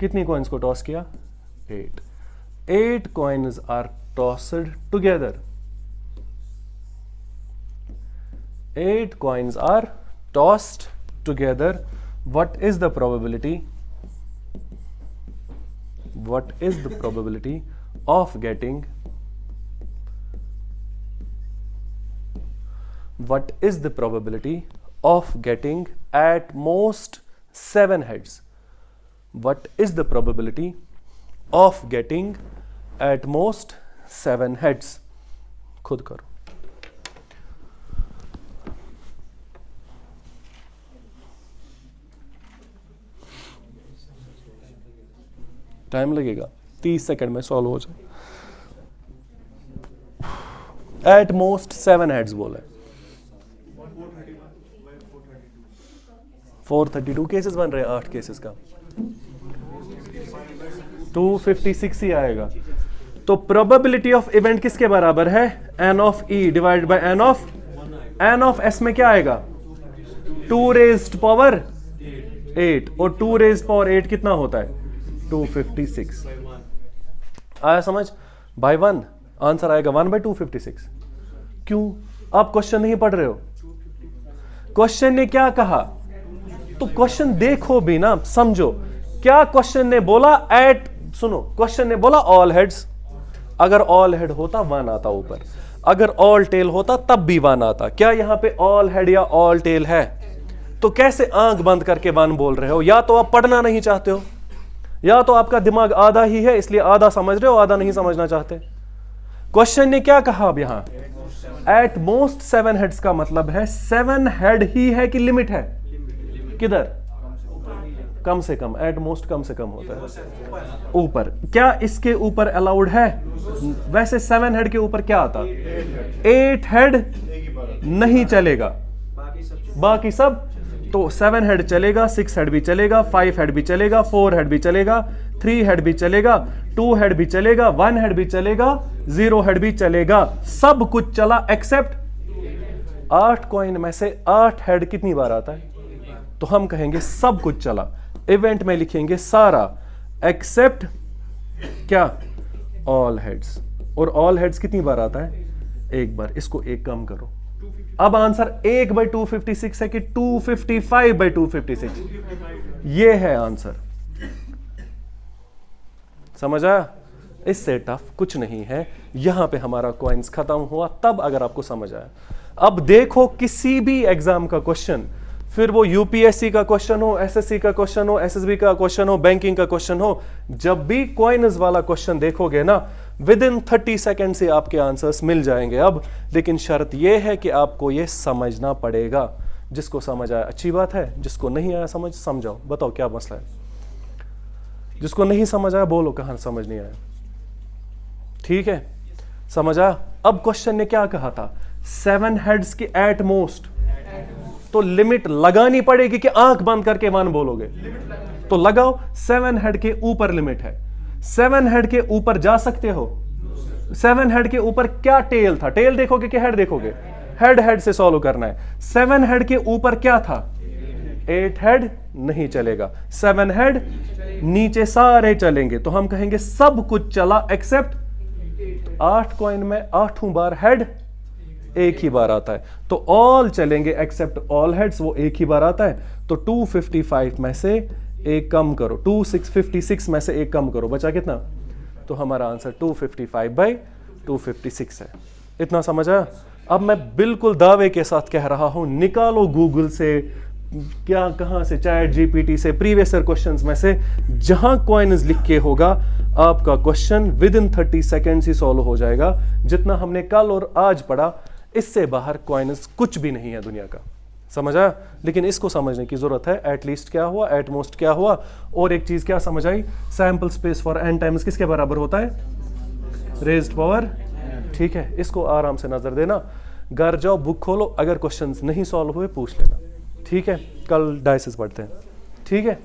कितनी कॉइन्स को टॉस किया? 8. 8 coins are tossed together. 8 coins are tossed together. What is the probability? What is the probability of getting? What is the probability of getting at most 7 heads? What is the probability of getting at most 7 heads? खुद करो। टाइम लगेगा, 30 सेकंड में सॉल्व हो जाए। एट मोस्ट 7 हेड्स बोला है। 432 केसेस बन रहे हैं 8 केसेस का, 256 ही आएगा। तो प्रोबेबिलिटी ऑफ इवेंट किसके बराबर है? N of E divide by n of S में क्या आएगा? 2 रेज्ड पावर 8, और 2 रेज्ड पावर 8 कितना होता है? 256। आया समझ? बाय 1 आंसर आएगा 1 बाय 256। क्यों? आप क्वेश्चन नहीं पढ़ रहे हो। क्वेश्चन ने क्या कहा? तो क्वेश्चन देखो भी ना, समझो क्या क्वेश्चन ने बोला। सुनो, क्वेश्चन ने बोला ऑल हेड्स। अगर ऑल हेड होता 1 आता ऊपर, अगर ऑल टेल होता तब भी 1 आता। क्या यहां पे ऑल हेड या ऑल टेल है? तो कैसे आंख बंद करके 1 बोल रहे हो? या तो आप पढ़ना नहीं चाहते हो, या तो आपका दिमाग आधा ही है इसलिए आधा समझ रहे हो, आधा नहीं समझना चाहते। क्वेश्चन ने क्या कहा अब यहां? एट मोस्ट 7 हेड्स का मतलब है 7 हेड ही है कि लिमिट है? किधर? कम से कम। एट मोस्ट कम से कम होता है ऊपर। क्या इसके ऊपर अलाउड है? वैसे 7 हेड के ऊपर क्या आता? 8 हेड नहीं चलेगा, बाकी सब। तो 7 हेड चलेगा, 6 हेड भी चलेगा, 5 हेड भी चलेगा, 4 हेड भी चलेगा, 3 हेड भी चलेगा, 2 हेड भी चलेगा, 1 हेड भी चलेगा, 0 हेड भी चलेगा। सब कुछ चला एक्सेप्ट 8 कॉइन में से 8 हेड कितनी बार आता है? तो हम कहेंगे सब कुछ चला। इवेंट में लिखेंगे सारा एक्सेप्ट क्या? All heads. और ऑल हेड्स कितनी बार आता है? एक बार। इसको एक कम करो। अब आंसर 1 बाय 256 है कि 255 बाय 256? ये है आंसर। समझ आया? इससे टफ कुछ नहीं है। यहां पे हमारा कॉइन्स खत्म हुआ तब, अगर आपको समझ आया। अब देखो किसी भी एग्जाम का क्वेश्चन, फिर वो यूपीएससी का क्वेश्चन हो, एसएससी का क्वेश्चन हो, एसएसबी का क्वेश्चन हो, बैंकिंग का क्वेश्चन हो, जब भी कॉइन्स वाला क्वेश्चन देखोगे ना, विद इन 30 सेकेंड से आपके आंसर्स मिल जाएंगे अब, लेकिन शर्त यह है कि आपको यह समझना पड़ेगा। जिसको समझ आया अच्छी बात है, जिसको नहीं आया समझाओ, बताओ क्या मसला है। जिसको नहीं समझ आया बोलो कहां समझ नहीं आया। ठीक है, समझ आया। अब क्वेश्चन ने क्या कहा था, 7 हेड्स की एट मोस्ट, तो लिमिट लगानी पड़ेगी कि आंख बंद करके 1 बोलोगे, तो लगाओ। 7 हेड के ऊपर लिमिट है, 7 हेड के ऊपर जा सकते हो। 7 हेड के ऊपर क्या टेल था, टेल देखोगे कि हेड देखोगे, हेड, हेड से सॉल्व करना है। 7 हेड के ऊपर क्या था, 8 हेड नहीं चलेगा, 7 हेड नीचे सारे चलेंगे, तो हम कहेंगे सब कुछ चला एक्सेप्ट 8 कॉइन में 8 बार हेड एक ही बार आता है, तो ऑल चलेंगे एक्सेप्ट ऑल हेड्स, वो एक ही बार आता है। तो 255 में से एक कम करो, 256 में से एक कम करो, बचा कितना, तो हमारा आंसर 255/256 है। इतना समझ आया। अब मैं बिल्कुल दावे के साथ कह रहा हूं, निकालो गूगल से, क्या कहां से, चैट जीपीटी से, प्रीवियस ईयर क्वेश्चंस में से, जहां कॉइन्स लिख के होगा आपका question with in 30 seconds he solve हो जाएगा। जितना हमने कल और आज पढ़ा, इससे बाहर कॉइन्स कुछ भी नहीं है दुनिया का, समझ आया। लेकिन इसको समझने की जरूरत है, एटलीस्ट क्या हुआ, एट मोस्ट क्या हुआ, और एक चीज क्या समझ आई, sample space for n times किसके बराबर होता है, रेज्ड पावर। ठीक है, इसको आराम से नजर देना, घर जाओ बुक खोलो, अगर क्वेश्चंस नहीं सॉल्व हुए पूछ लेना। ठीक है, कल डायसिस पढ़ते हैं। ठीक है।